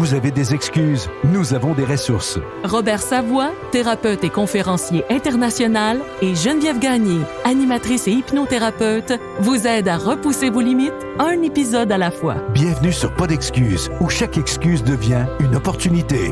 Vous avez des excuses, nous avons des ressources. Robert Savoie, thérapeute et conférencier international, et Geneviève Gagné, animatrice et hypnothérapeute, vous aident à repousser vos limites, un épisode à la fois. Bienvenue sur Pas d'excuses, où chaque excuse devient une opportunité.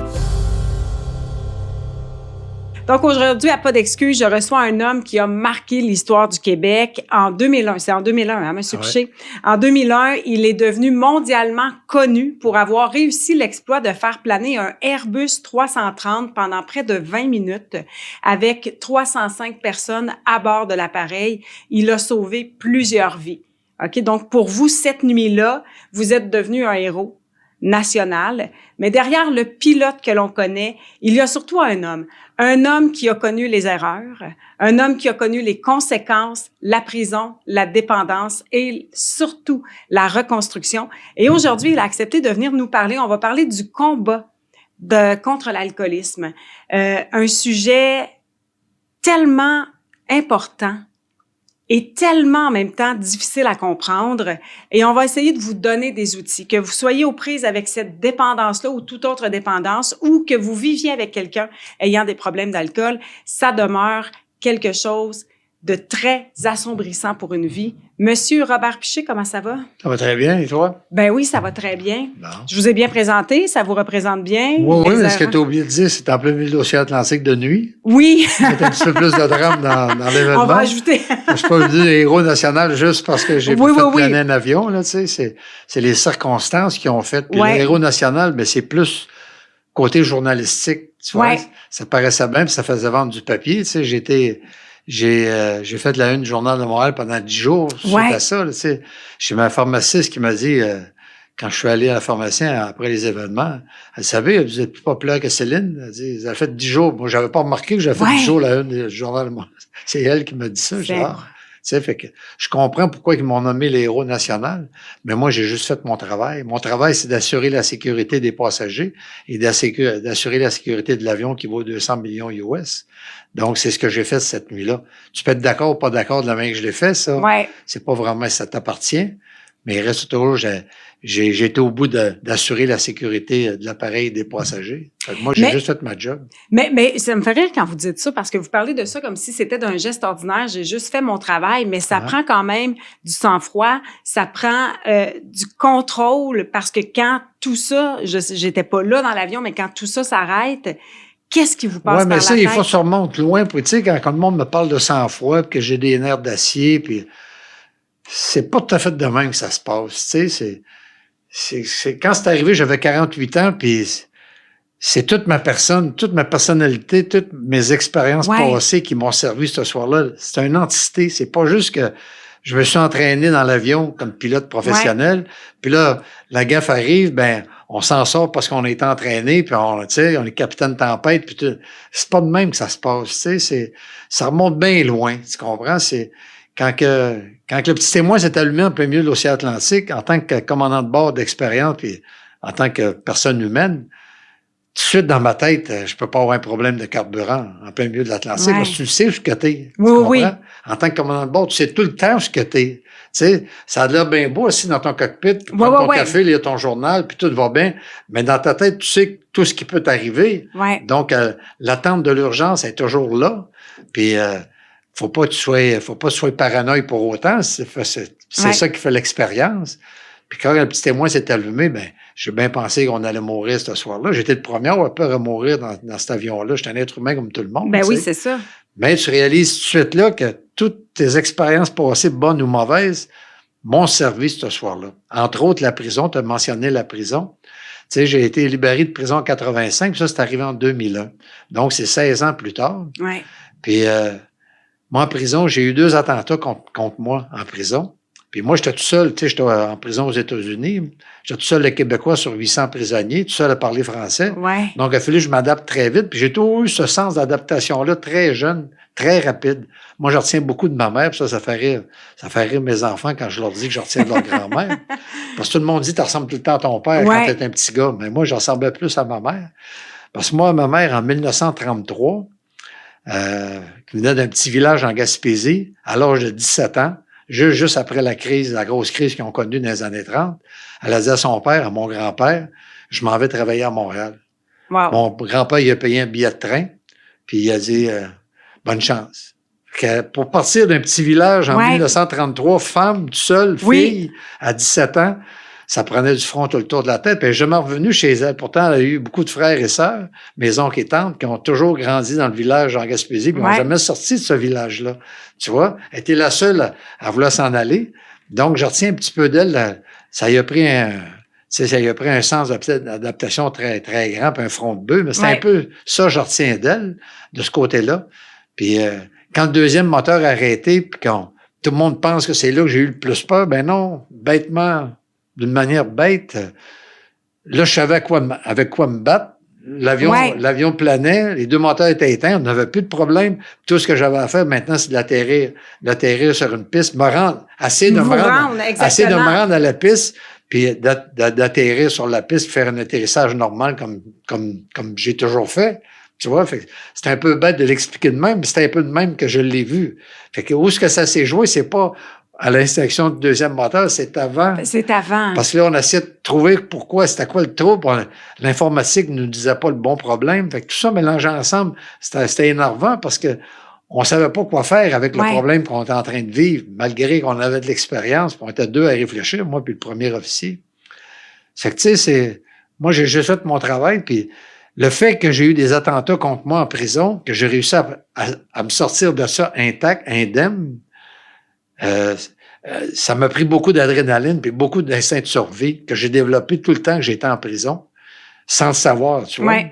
Donc aujourd'hui, à Pas d'excuses, je reçois un homme qui a marqué l'histoire du Québec en 2001. C'est en 2001, hein, M. Piché? En 2001, il est devenu mondialement connu pour avoir réussi l'exploit de faire planer un Airbus 330 pendant près de 20 minutes avec 305 personnes à bord de l'appareil. Il a sauvé plusieurs vies. OK? Donc pour vous, cette nuit-là, vous êtes devenu un héros national, mais derrière le pilote que l'on connaît, il y a surtout un homme qui a connu les erreurs, un homme qui a connu les conséquences, la prison, la dépendance et surtout la reconstruction. Et aujourd'hui, il a accepté de venir nous parler. On va parler du combat contre l'alcoolisme, un sujet tellement important est tellement en même temps difficile à comprendre, et on va essayer de vous donner des outils, que vous soyez aux prises avec cette dépendance-là ou toute autre dépendance, ou que vous viviez avec quelqu'un ayant des problèmes d'alcool, ça demeure quelque chose de très assombrissant pour une vie. Monsieur Robert Piché, comment ça va? Ça va très bien, et toi? Ben oui, ça va très bien. Bon. Je vous ai bien présenté, ça vous représente bien. Oui, mais ce que tu as oublié de dire, c'est en plein milieu de l'océan Atlantique de nuit. Oui. C'est un petit peu plus de drame dans l'événement. On va ajouter. Je ne suis pas venu héros national juste parce que j'ai fait planer un avion, là, tu sais. C'est les circonstances qui ont fait. Puis le héros national, ben, c'est plus côté journalistique, tu vois. Ça paraissait bien, puis ça faisait vendre du papier, tu sais. J'ai fait la une du Journal de Montréal pendant 10 jours suite à ça. Là, tu sais. J'ai ma pharmaciste qui m'a dit, quand je suis allé à la pharmacienne après les événements, elle savait, vous êtes plus populaire que Céline. Elle dit, vous avez fait 10 jours. Moi, j'avais pas remarqué que j'avais fait 10 jours la une du Journal de Montréal. C'est elle qui m'a dit ça. Tu sais, fait que je comprends pourquoi ils m'ont nommé les héros national, mais moi, j'ai juste fait mon travail. Mon travail, c'est d'assurer la sécurité des passagers et d'assurer la sécurité de l'avion qui vaut 200 millions US. Donc, c'est ce que j'ai fait cette nuit-là. Tu peux être d'accord ou pas d'accord de la main que je l'ai fait, ça. C'est pas vraiment, ça t'appartient. Mais il reste toujours, j'ai été au bout d'assurer la sécurité de l'appareil et des passagers. Fait que moi, j'ai juste fait ma job. Mais ça me fait rire quand vous dites ça, parce que vous parlez de ça comme si c'était d'un geste ordinaire. J'ai juste fait mon travail, mais ça prend quand même du sang-froid, ça prend du contrôle, parce que quand tout ça, j'étais pas là dans l'avion, mais quand tout ça s'arrête, qu'est-ce qui vous passe par la tête? Oui, mais ça, il faut se remonter loin. Tu sais, quand le monde me parle de sang-froid, puis que j'ai des nerfs d'acier, puis c'est pas tout à fait de même que ça se passe. Tu sais, quand c'est arrivé, j'avais 48 ans, puis c'est toute ma personne, toute ma personnalité, toutes mes expériences passées qui m'ont servi ce soir-là. C'est une entité. C'est pas juste que je me suis entraîné dans l'avion comme pilote professionnel. Puis là, la gaffe arrive, ben on s'en sort parce qu'on est entraîné, puis on est capitaine tempête, puis tout. C'est pas de même que ça se passe. Tu sais, ça remonte bien loin. Tu comprends? C'est quand le petit témoin s'est allumé en plein milieu de l'océan Atlantique, en tant que commandant de bord d'expérience, puis en tant que personne humaine, tout de suite dans ma tête, je peux pas avoir un problème de carburant en plein milieu de l'Atlantique, parce que tu sais ce que t'es. Oui. En tant que commandant de bord, tu sais tout le temps ce que t'es. Tu sais, ça a l'air bien beau assis dans ton cockpit, puis prendre ton café, lire ton journal, puis tout va bien. Mais dans ta tête, tu sais tout ce qui peut t'arriver. Donc, l'attente de l'urgence est toujours là. Puis, faut pas que tu sois paranoïaque pour autant. C'est ça qui fait l'expérience. Puis quand le petit témoin s'est allumé, ben, j'ai bien pensé qu'on allait mourir ce soir-là. J'étais le premier à avoir peur de mourir dans cet avion-là. J'étais un être humain comme tout le monde. Ben oui, c'est ça. Mais tu réalises tout de suite là que toutes tes expériences passées, bonnes ou mauvaises, m'ont servi ce soir-là. Entre autres, la prison. Tu as mentionné la prison. Tu sais, j'ai été libéré de prison en 85, puis ça, c'est arrivé en 2001. Donc, c'est 16 ans plus tard. Puis, moi, en prison, j'ai eu 2 attentats contre moi en prison. Puis moi, j'étais tout seul, tu sais, j'étais en prison aux États-Unis. J'étais tout seul le Québécois sur 800 prisonniers, tout seul à parler français. Donc, il a fallu que je m'adapte très vite. Puis j'ai toujours eu ce sens d'adaptation-là très jeune, très rapide. Moi, je retiens beaucoup de ma mère, puis ça fait rire mes enfants quand je leur dis que je retiens de leur grand-mère. Parce que tout le monde dit, tu ressembles tout le temps à ton père quand t'es un petit gars. Mais moi, je ressemblais plus à ma mère. Parce que moi, ma mère, en 1933, qui venait d'un petit village en Gaspésie, à l'âge de 17 ans, juste après la grosse crise qu'ils ont connue dans les années 30, elle a dit à son père, à mon grand-père, je m'en vais travailler à Montréal. Wow. Mon grand-père, il a payé un billet de train, puis il a dit bonne chance. Pour partir d'un petit village en 1933, femme, toute seule, fille, à 17 ans, ça prenait du front tout le tour de la tête. Puis je suis jamais revenu chez elle. Pourtant, elle a eu beaucoup de frères et sœurs, mes oncles et tantes, qui ont toujours grandi dans le village en Gaspésie, puis n'ont jamais sorti de ce village-là. Tu vois, elle était la seule à vouloir s'en aller. Donc, je retiens un petit peu d'elle. Ça y a pris un sens d'adaptation très, très grand, puis un front de bœuf. Mais c'est un peu ça, je retiens d'elle, de ce côté-là. Puis quand le deuxième moteur a arrêté, puis quand tout le monde pense que c'est là que j'ai eu le plus peur, ben non, bêtement, d'une manière bête, là, je savais avec quoi me battre. L'avion planait, les deux moteurs étaient éteints, on n'avait plus de problème. Tout ce que j'avais à faire maintenant, c'est d'atterrir sur une piste, assez de me rendre à la piste, puis d'atterrir sur la piste, faire un atterrissage normal comme j'ai toujours fait. Tu vois, c'est un peu bête de l'expliquer de même, mais c'est un peu de même que je l'ai vu. Fait que où est-ce que ça s'est joué, c'est pas à l'installation du deuxième moteur, c'est avant. C'est avant. Parce que là, on essayait de trouver c'était quoi le trouble. L'informatique ne nous disait pas le bon problème. Fait que tout ça mélangé ensemble, c'était énervant parce que on savait pas quoi faire avec le problème qu'on était en train de vivre, malgré qu'on avait de l'expérience, puis on était deux à réfléchir, moi puis le premier officier. C'est que, tu sais, moi, j'ai juste fait mon travail, puis le fait que j'ai eu des attentats contre moi en prison, que j'ai réussi à me sortir de ça intact, indemne, ça m'a pris beaucoup d'adrénaline puis beaucoup d'instinct de survie que j'ai développé tout le temps que j'étais en prison, sans le savoir, tu vois.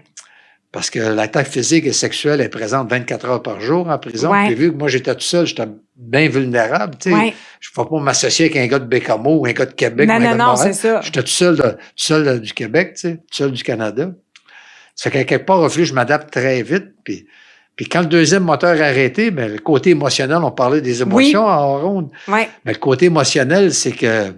Parce que l'attaque physique et sexuelle est présente 24 heures par jour en prison. Puis vu que moi, j'étais tout seul, j'étais bien vulnérable, tu sais. Je ne peux pas m'associer avec un gars de Bécamo ou un gars de Québec. Non, c'est ça. J'étais tout seul du Québec, tu sais, tout seul du Canada. Ça fait qu'à quelque part, je m'adapte très vite. Puis quand le deuxième moteur a arrêté, ben, le côté émotionnel, on parlait des émotions en ronde. Mais le côté émotionnel, c'est que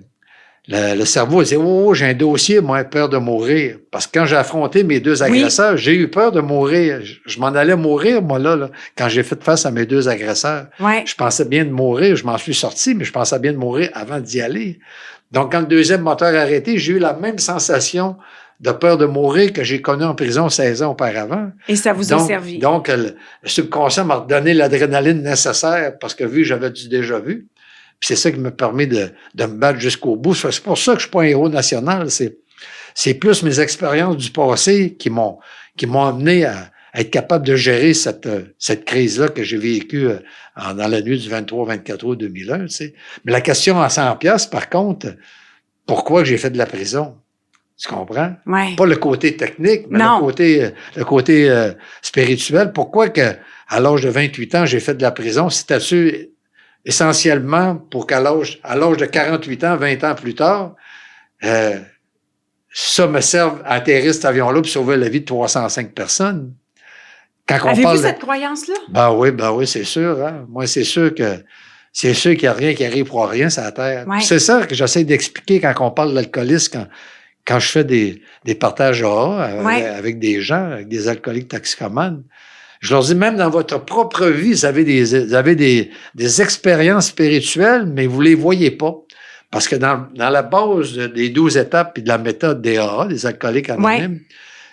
le cerveau disait, j'ai un dossier, moi, peur de mourir. Parce que quand j'ai affronté mes deux agresseurs, j'ai eu peur de mourir. Je m'en allais mourir, moi, là, quand j'ai fait face à mes deux agresseurs. Je pensais bien de mourir, je m'en suis sorti, mais je pensais bien de mourir avant d'y aller. Donc, quand le deuxième moteur a arrêté, j'ai eu la même sensation de peur de mourir que j'ai connu en prison 16 ans auparavant. Et ça vous a servi. Donc, le subconscient m'a redonné l'adrénaline nécessaire parce que j'avais du déjà vu. Puis c'est ça qui m'a permis de me battre jusqu'au bout. C'est pour ça que je suis pas un héros national. C'est plus mes expériences du passé qui m'ont amené à être capable de gérer cette crise-là que j'ai vécue dans la nuit du 23-24 août 2001. Tu sais. Mais la question à 100$, par contre, pourquoi j'ai fait de la prison? Tu comprends? Pas le côté technique, mais le côté spirituel. Pourquoi que à l'âge de 28 ans, j'ai fait de la prison? C'était essentiellement pour qu'à l'âge de 48 ans, 20 ans plus tard, ça me serve à atterrir cet avion-là pour sauver la vie de 305 personnes. Avez-vous cette croyance-là? Ben oui, c'est sûr. Hein? Moi, c'est sûr qu'il n'y a rien qui arrive pour rien sur la Terre. C'est ça que j'essaie d'expliquer quand on parle de l'alcoolisme, quand je fais des partages avec des gens, avec des alcooliques toxicomanes. Je leur dis, même dans votre propre vie, vous avez des expériences spirituelles, mais vous les voyez pas. Parce que dans la base des 12 étapes et de la méthode des AA, des alcooliques anonymes,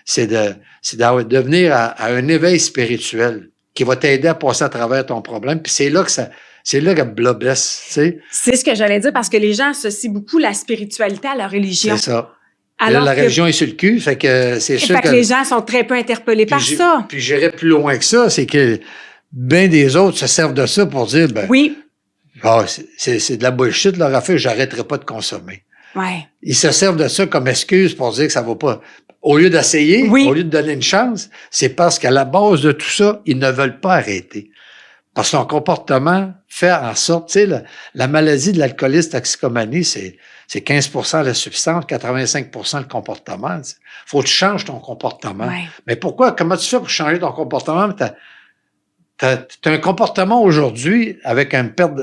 c'est de venir à un éveil spirituel qui va t'aider à passer à travers ton problème. Puis c'est là que blobesse, tu sais. C'est ce que j'allais dire parce que les gens associent beaucoup la spiritualité à la religion. C'est ça. Alors là, la religion est sur le cul, fait que c'est sûr que les gens sont très peu interpellés par ça. Puis j'irais plus loin que ça, c'est que bien des autres se servent de ça pour dire, c'est de la bullshit leur affaire, j'arrêterai pas de consommer. Ils se servent de ça comme excuse pour dire que ça va pas. Au lieu d'essayer, au lieu de donner une chance, c'est parce qu'à la base de tout ça, ils ne veulent pas arrêter. Parce que son comportement fait en sorte, tu sais, la maladie de l'alcoolisme toxicomanie, c'est 15% la substance, 85% le comportement. Faut que tu changes ton comportement. Mais pourquoi? Comment tu fais pour changer ton comportement? T'as un comportement aujourd'hui avec une perte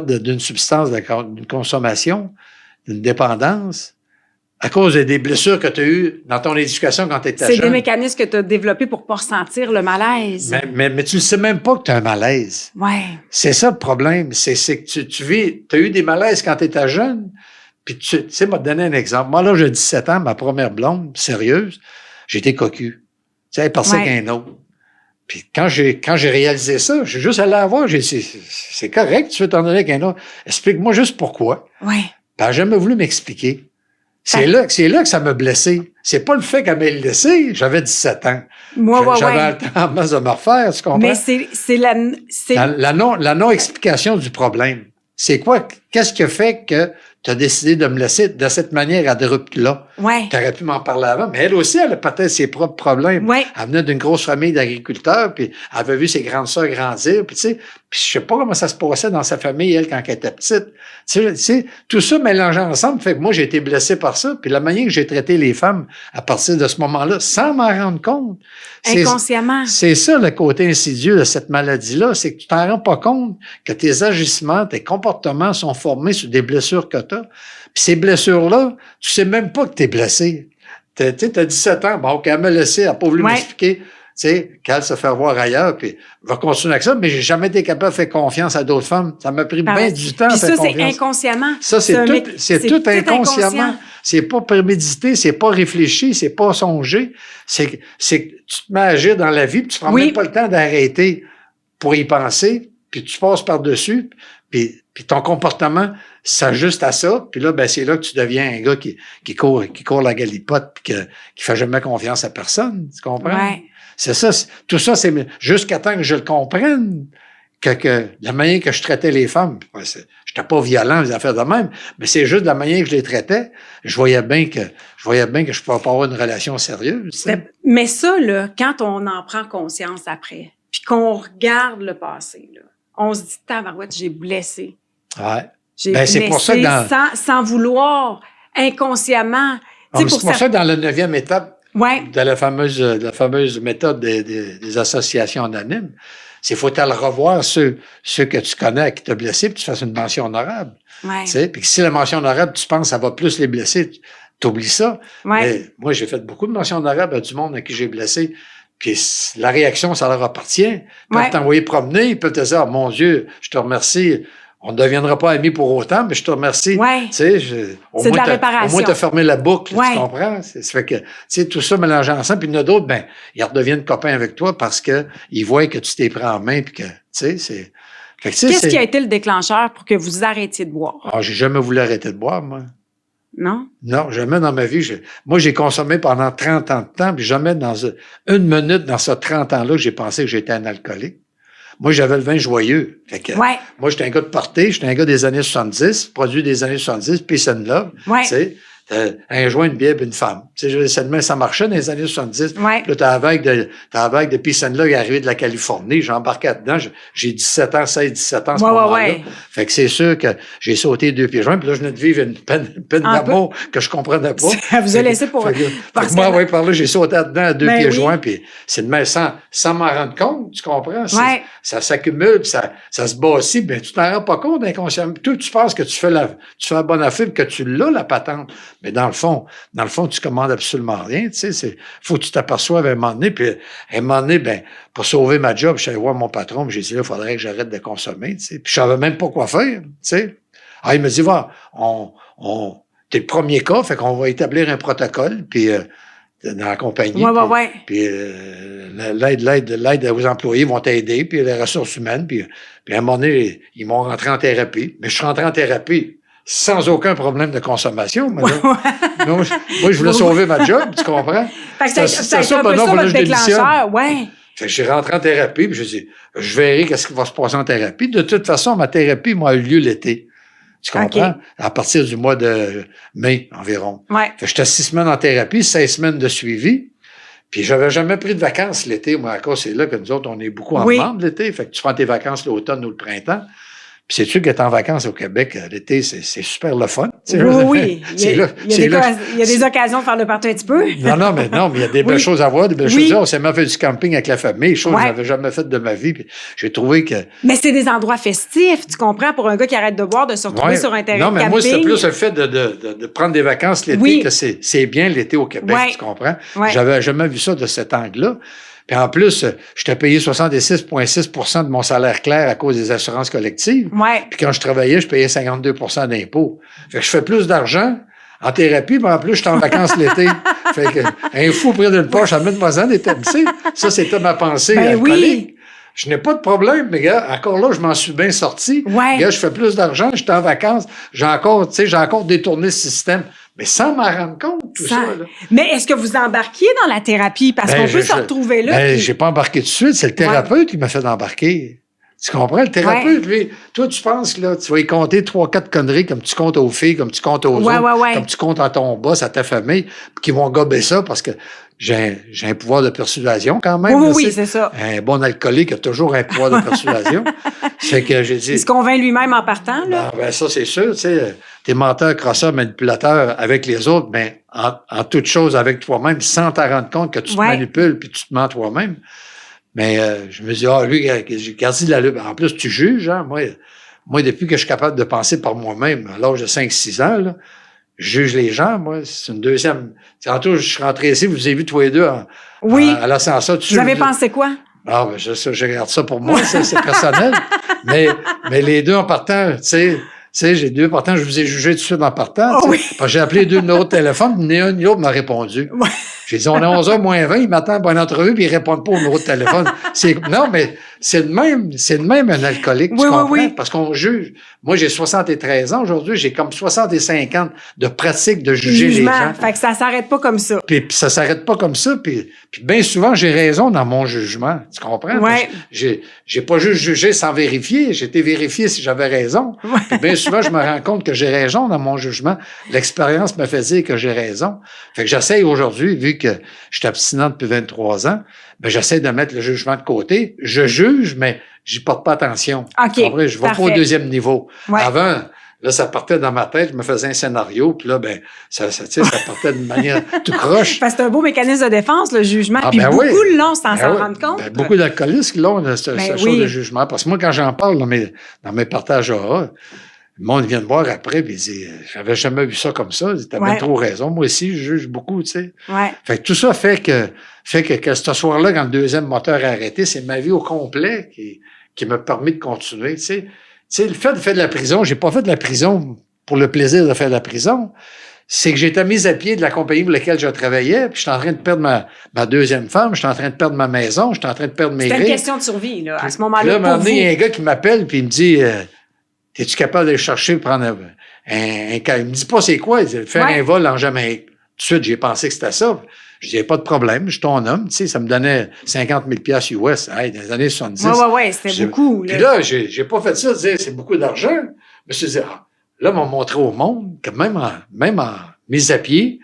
d'une substance, d'une consommation, d'une dépendance, à cause des blessures que tu as eues dans ton éducation quand tu étais jeune. C'est des mécanismes que tu as développés pour pas ressentir le malaise. Mais tu ne sais même pas que tu as un malaise. C'est ça le problème. C'est que tu as eu des malaises quand tu étais jeune, Puis tu sais, m'a donné un exemple. Moi, là, j'ai 17 ans, ma première blonde, sérieuse, j'étais cocu. Tu sais, elle passait avec un autre. Puis quand j'ai réalisé ça, j'ai juste allé la voir, j'ai dit, c'est correct, tu veux t'en aller avec un autre. Explique-moi juste pourquoi. Ouais. Puis elle n'a jamais voulu m'expliquer. C'est là que ça m'a blessé. C'est pas le fait qu'elle m'ait laissé. J'avais 17 ans. J'avais le temps en masse de me refaire, tu comprends? Mais c'est la non-explication du problème. C'est quoi? Qu'est-ce qui a fait que tu as décidé de me laisser de cette manière abrupte-là? Ouais. Tu aurais pu m'en parler avant, mais elle aussi, elle a peut-être ses propres problèmes. Ouais. Elle venait d'une grosse famille d'agriculteurs, puis elle avait vu ses grandes sœurs grandir, puis tu sais, puis je sais pas comment ça se passait dans sa famille, elle, quand elle était petite. Tu sais, tout ça mélangé ensemble fait que moi, j'ai été blessé par ça, puis la manière que j'ai traité les femmes à partir de ce moment-là, sans m'en rendre compte. Inconsciemment. C'est ça le côté insidieux de cette maladie-là, c'est que tu t'en rends pas compte que tes agissements, tes comportements sont formés sur des blessures que tu as. Puis ces blessures-là, tu sais même pas que tu es blessé. Tu sais, tu as 17 ans, bon, qu'elle m'a laissé, elle n'a pas voulu m'expliquer. Tu sais, qu'elle se fait voir ailleurs, puis va continuer avec ça, mais j'ai jamais été capable de faire confiance à d'autres femmes. Ça m'a pris bien du temps à faire confiance. Ça, c'est inconsciemment. Ça, c'est tout inconsciemment. C'est pas prémédité, c'est pas réfléchi, c'est pas songé. C'est que tu te mets à agir dans la vie, puis tu prends même pas le temps d'arrêter pour y penser, puis tu passes par-dessus, puis ton comportement s'ajuste à ça, puis là, ben c'est là que tu deviens un gars qui court la galipote, puis qui fait jamais confiance à personne, tu comprends? Ouais. C'est ça, tout ça, c'est jusqu'à temps que je le comprenne, que la manière que je traitais les femmes, j'étais pas violent, les affaires de même, mais c'est juste la manière que je les traitais, je voyais bien que je pouvais pas avoir une relation sérieuse. T'sais. Mais ça, là, quand on en prend conscience après, puis qu'on regarde le passé, là, on se dit, tabarouette, j'ai blessé. Ouais. J'ai blessé c'est pour ça que sans vouloir, inconsciemment. C'est pour ça que dans la 9e étape, de la fameuse méthode des associations anonymes, c'est faut aller revoir ceux que tu connais qui t'ont blessé, puis tu fasses une mention honorable. Ouais. Tu sais, puis si la mention honorable, tu penses que ça va plus les blesser, t'oublies ça. Ouais. Mais moi, j'ai fait beaucoup de mentions honorables à du monde à qui j'ai blessé. Puis la réaction, ça leur appartient. Ils peuvent t'envoyer promener, ils peuvent te dire, oh, mon Dieu, je te remercie. On ne deviendra pas amis pour autant, mais je te remercie. Ouais. Tu sais, c'est de la réparation. Au moins, tu as fermé la boucle, tu comprends? Ça fait que, tu sais, tout ça mélangé ensemble. Puis il y en a d'autres, ben, ils redeviennent copains avec toi parce que ils voient que tu t'es pris en main, puis que, tu sais, c'est. Qu'est-ce qui a été le déclencheur pour que vous arrêtiez de boire? Ah, j'ai jamais voulu arrêter de boire, moi. Non? Non, jamais dans ma vie. Moi, j'ai consommé pendant 30 ans de temps, puis jamais dans une minute dans ces 30 ans-là que j'ai pensé que j'étais un alcoolique. Moi, j'avais le vin joyeux. Fait que, moi, j'étais un gars de party, j'étais un gars des années 70, produit des années 70, peace and love. Tu sais, un joint, une bière, une femme. Tu sais, ça marchait dans les années 70. Là, t'as la vague de peace and love qui est arrivée de la Californie. J'embarquais là-dedans. J'ai 17 ans, 16-17 ans à ce moment-là. Fait que c'est sûr que j'ai sauté 2 pieds joints. Puis là, je venais de vivre une peine d'amour que je comprenais pas. Ça vous a laissé pour... moi, par là, j'ai sauté là-dedans à 2 pieds joints. Puis c'est de même sans m'en rendre compte, tu comprends? Ça s'accumule, puis ça se bâtit. Ben, tu t'en rends pas compte inconsciemment. Tu penses que tu fais la bonne affaire, que tu l'as, la patente. Mais dans le fond, tu commandes absolument rien, tu sais. Faut que tu t'aperçoives à un moment donné, puis à un moment donné, ben, pour sauver ma job, je suis allé voir mon patron, j'ai dit, là, il faudrait que j'arrête de consommer, tu sais. Puis je savais même pas quoi faire, tu sais. Ah, il me dit, va, t'es le premier cas, fait qu'on va établir un protocole, puis dans la compagnie. Puis l'aide aux employés vont t'aider, puis les ressources humaines, puis à un moment donné, ils m'ont rentré en thérapie. Mais je suis rentré en thérapie sans aucun problème de consommation. Moi, je voulais sauver ma job, tu comprends? C'est ça, maintenant, votre déclencheur, Fait que j'ai rentré en thérapie, puis je dis, je verrai qu'est-ce qui va se passer en thérapie. De toute façon, ma thérapie, moi, a eu lieu l'été. Tu comprends? À partir du mois de mai environ. Fait que j'étais 6 semaines en thérapie, 16 semaines de suivi. Puis j'avais jamais pris de vacances l'été. Moi, encore, c'est là que nous autres, on est beaucoup en demande l'été. Fait que tu prends tes vacances l'automne ou le printemps. Puis c'est-tu qu'être en vacances au Québec, l'été, c'est super le fun. Oui. Il y a des occasions de faire le party un petit peu. Non, mais il y a des belles choses à voir, des belles choses à voir. On s'est même fait du camping avec la famille, chose que je n'avais jamais faite de ma vie. Puis j'ai trouvé que... Mais c'est des endroits festifs, tu comprends, pour un gars qui arrête de boire, de se retrouver sur un terrain de camping. Non, mais moi, c'était plus le fait de prendre des vacances l'été, que c'est bien l'été au Québec, tu comprends? J'avais jamais vu ça de cet angle-là. Puis en plus, je t'ai payé 66,6 de mon salaire clair à cause des assurances collectives. Ouais. Puis quand je travaillais, je payais 52 d'impôts. Fait que je fais plus d'argent en thérapie, mais en plus, je suis en vacances l'été. Fait que un fou près d'une poche, à mettre-moi-en des tables. Ça, c'était ma pensée alcoolique. Oui. Je n'ai pas de problème, mais gars, encore là, je m'en suis bien sorti. Ouais. Gars, je fais plus d'argent, je suis en vacances, j'ai encore détourné ce système. Mais sans m'en rendre compte, tout ça. Là. Mais est-ce que vous embarquiez dans la thérapie? Parce qu'on peut se retrouver là. J'ai pas embarqué tout de suite. C'est le thérapeute qui m'a fait embarquer. Tu comprends? Le thérapeute, lui, toi, tu penses, là, tu vas y compter 3-4 conneries comme tu comptes aux filles, comme tu comptes aux autres, comme tu comptes à ton boss, à ta famille, qui vont gober ça parce que j'ai un pouvoir de persuasion quand même. Oui, c'est ça. Un bon alcoolique a toujours un pouvoir de persuasion. C'est que j'ai dit. Il se convainc lui-même en partant, là. Ben, ça, c'est sûr, tu sais. T'es menteur, crosseur, manipulateur avec les autres, mais en toute chose avec toi-même, sans t'en rendre compte que tu te manipules puis tu te mens toi-même. Mais je me dis, lui, j'ai gardé de la lutte. En plus, tu juges, hein. Moi, depuis que je suis capable de penser par moi-même, à l'âge de 5-6 ans, là, je juge les gens, moi. C'est une deuxième. Tantôt, je suis rentré ici, vous avez vu tous les deux à l'ascenseur. Vous avez pensé quoi? Ah, ben, je regarde ça pour moi, c'est personnel. mais les deux en partant, tu sais, j'ai deux partant, je vous ai jugé tout de suite en partant. Oh, oui. Parce que j'ai appelé deux numéros de téléphone, ni un ni l'autre m'a répondu. Ouais. J'ai dit, on est 11h moins 20, ils m'attendent pour une entrevue, puis ils répondent pas au numéro de téléphone. Non, mais c'est le même un alcoolique, tu comprends? Oui. Parce qu'on juge. Moi, j'ai 73 ans aujourd'hui, j'ai comme 65 ans de pratique de juger les gens. Fait que ça s'arrête pas comme ça. Puis ça s'arrête pas comme ça, puis bien souvent, j'ai raison dans mon jugement, tu comprends? Ouais. J'ai pas juste jugé sans vérifier, j'ai été vérifié si j'avais raison. Ouais. Puis bien souvent, je me rends compte que j'ai raison dans mon jugement. L'expérience me fait dire que j'ai raison. Fait que j'essaye aujourd'hui, vu que je suis abstinent depuis 23 ans, ben j'essaie de mettre le jugement de côté. Je juge, mais j'y porte pas attention. OK. Après, je vais pas au deuxième niveau. Ouais. Avant, là, ça partait dans ma tête, je me faisais un scénario, puis là, ben, ça partait d'une manière tout croche. Parce que c'est un beau mécanisme de défense, le jugement. Puis beaucoup l'ont sans s'en rendre compte. Ben, beaucoup d'alcoolistes l'ont, cette chose de jugement. Parce que moi, quand j'en parle dans mes partages AA, le monde vient me voir après, puis il dit, j'avais jamais vu ça comme ça. T'as bien trop raison. Moi aussi, je juge beaucoup, tu sais. Ouais. Fait que tout ça fait que ce soir-là, quand le deuxième moteur a arrêté, c'est ma vie au complet qui m'a permis de continuer, tu sais. Tu sais, le fait de faire de la prison, j'ai pas fait de la prison pour le plaisir de faire de la prison. C'est que j'ai été mis à pied de la compagnie pour laquelle je travaillais, puis j'étais en train de perdre ma deuxième femme, j'étais en train de perdre ma maison, j'étais en train de perdre mes C'était une question de survie, là, à ce moment-là. Là, il y a un gars qui m'appelle, puis il me dit, es-tu capable d'aller chercher, prendre un il me dit pas c'est quoi, il dit, faire un vol en Jamaïque. Tout de suite, j'ai pensé que c'était ça. Je dis, pas de problème, je suis ton homme, tu sais, ça me donnait 50 000 US, dans les années 70. Ouais, c'était beaucoup. Puis là, j'ai pas fait ça, de dire, c'est beaucoup d'argent. Je me suis dit, là, m'ont montré au monde que même en mise à pied,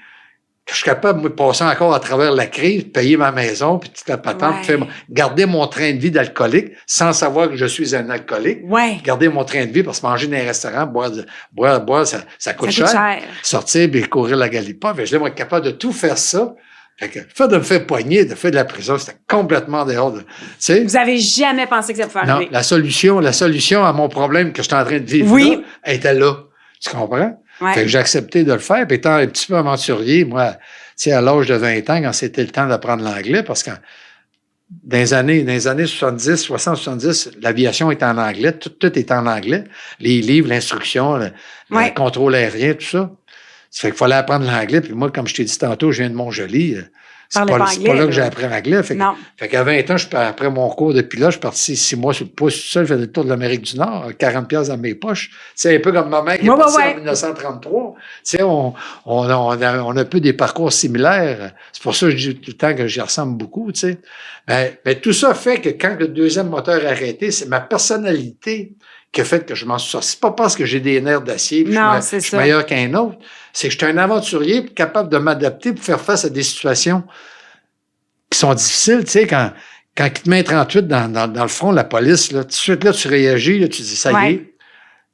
que je suis capable de passer encore à travers la crise, payer ma maison, puis toute la patente, garder mon train de vie d'alcoolique sans savoir que je suis un alcoolique. Ouais. Garder mon train de vie parce que manger dans un restaurant, boire, ça coûte cher. Sortir, puis courir la galipa. Je vais être capable de tout faire ça. Fait que, fait de me faire poigner, de faire de la prison, c'était complètement dehors de, tu sais. Vous avez jamais pensé que ça pouvait arriver? Non, la solution à mon problème que j'étais en train de vivre là, elle était là. Tu comprends? Ouais. Fait que j'ai accepté de le faire. Puis étant un petit peu aventurier, moi, tu sais, à l'âge de 20 ans, quand c'était le temps d'apprendre l'anglais, parce que dans les années 70, 60, 70, l'aviation est en anglais, tout est en anglais. Les livres, l'instruction, le contrôle aérien, tout ça. Ça fait qu'il fallait apprendre l'anglais. Puis moi, comme je t'ai dit tantôt, je viens de Montjoli. C'est pas là que j'ai appris l'anglais. Fait qu'à 20 ans, après mon cours de pilote, je suis parti 6 mois sur le pouce tout seul, je faisais le tour de l'Amérique du Nord, 40$ dans mes poches. C'est un peu comme ma mère qui est partie en 1933. Tu sais, on a un peu des parcours similaires. C'est pour ça que je dis tout le temps que j'y ressemble beaucoup, tu sais. Mais tout ça fait que quand le deuxième moteur a arrêté, c'est ma personnalité qui a fait que je m'en suis sorti. C'est pas parce que j'ai des nerfs d'acier et je suis meilleur qu'un autre. C'est que je suis un aventurier capable de m'adapter pour faire face à des situations qui sont difficiles. Tu sais, quand il te met 38 dans le front, la police, là, tout de suite, là, tu réagis, là, tu dis, ça y est.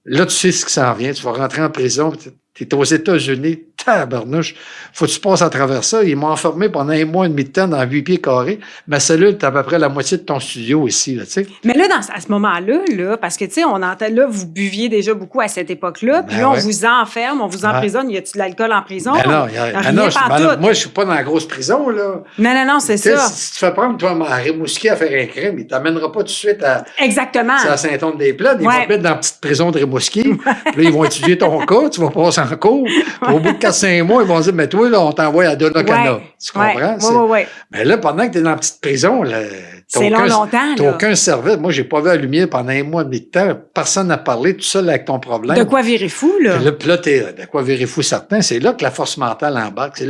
Là, tu sais ce qui s'en vient. Tu vas rentrer en prison, tu T'es aux États-Unis, tabarnouche. Faut que tu passes à travers ça. Ils m'ont enfermé pendant 1 mois et demi de temps dans 8 pieds carrés. Ma cellule, t'as à peu près la moitié de ton studio ici, là, tu sais. Mais là, à ce moment-là, là, parce que, tu sais, on entend, là, vous buviez déjà beaucoup à cette époque-là, puis là, on vous enferme, on vous emprisonne. Y a-tu de l'alcool en prison? Moi, je suis pas dans la grosse prison, là. Non, c'est ça. Si tu fais prendre, toi, à Rimouski à faire un crime, il t'amènera pas tout de suite à... Exactement. À Saint-Anne-des-Plaines. Ils vont te mettre dans la petite prison de Rimouski. Puis là, ils vont étudier ton cas, tu vas passer en cours. Puis au bout de 4-5 mois, ils vont dire, mais toi, là, on t'envoie à Donnacona. Tu comprends? Oui. Mais là, pendant que tu es dans la petite prison, là, c'est longtemps. Tu n'as aucun service. Moi, j'ai pas vu la lumière pendant 1 mois et demi de temps. Personne n'a parlé, tout seul avec ton problème. De quoi virer fou, là? Puis là, de quoi virer fou certain. C'est là que la force mentale embarque. C'est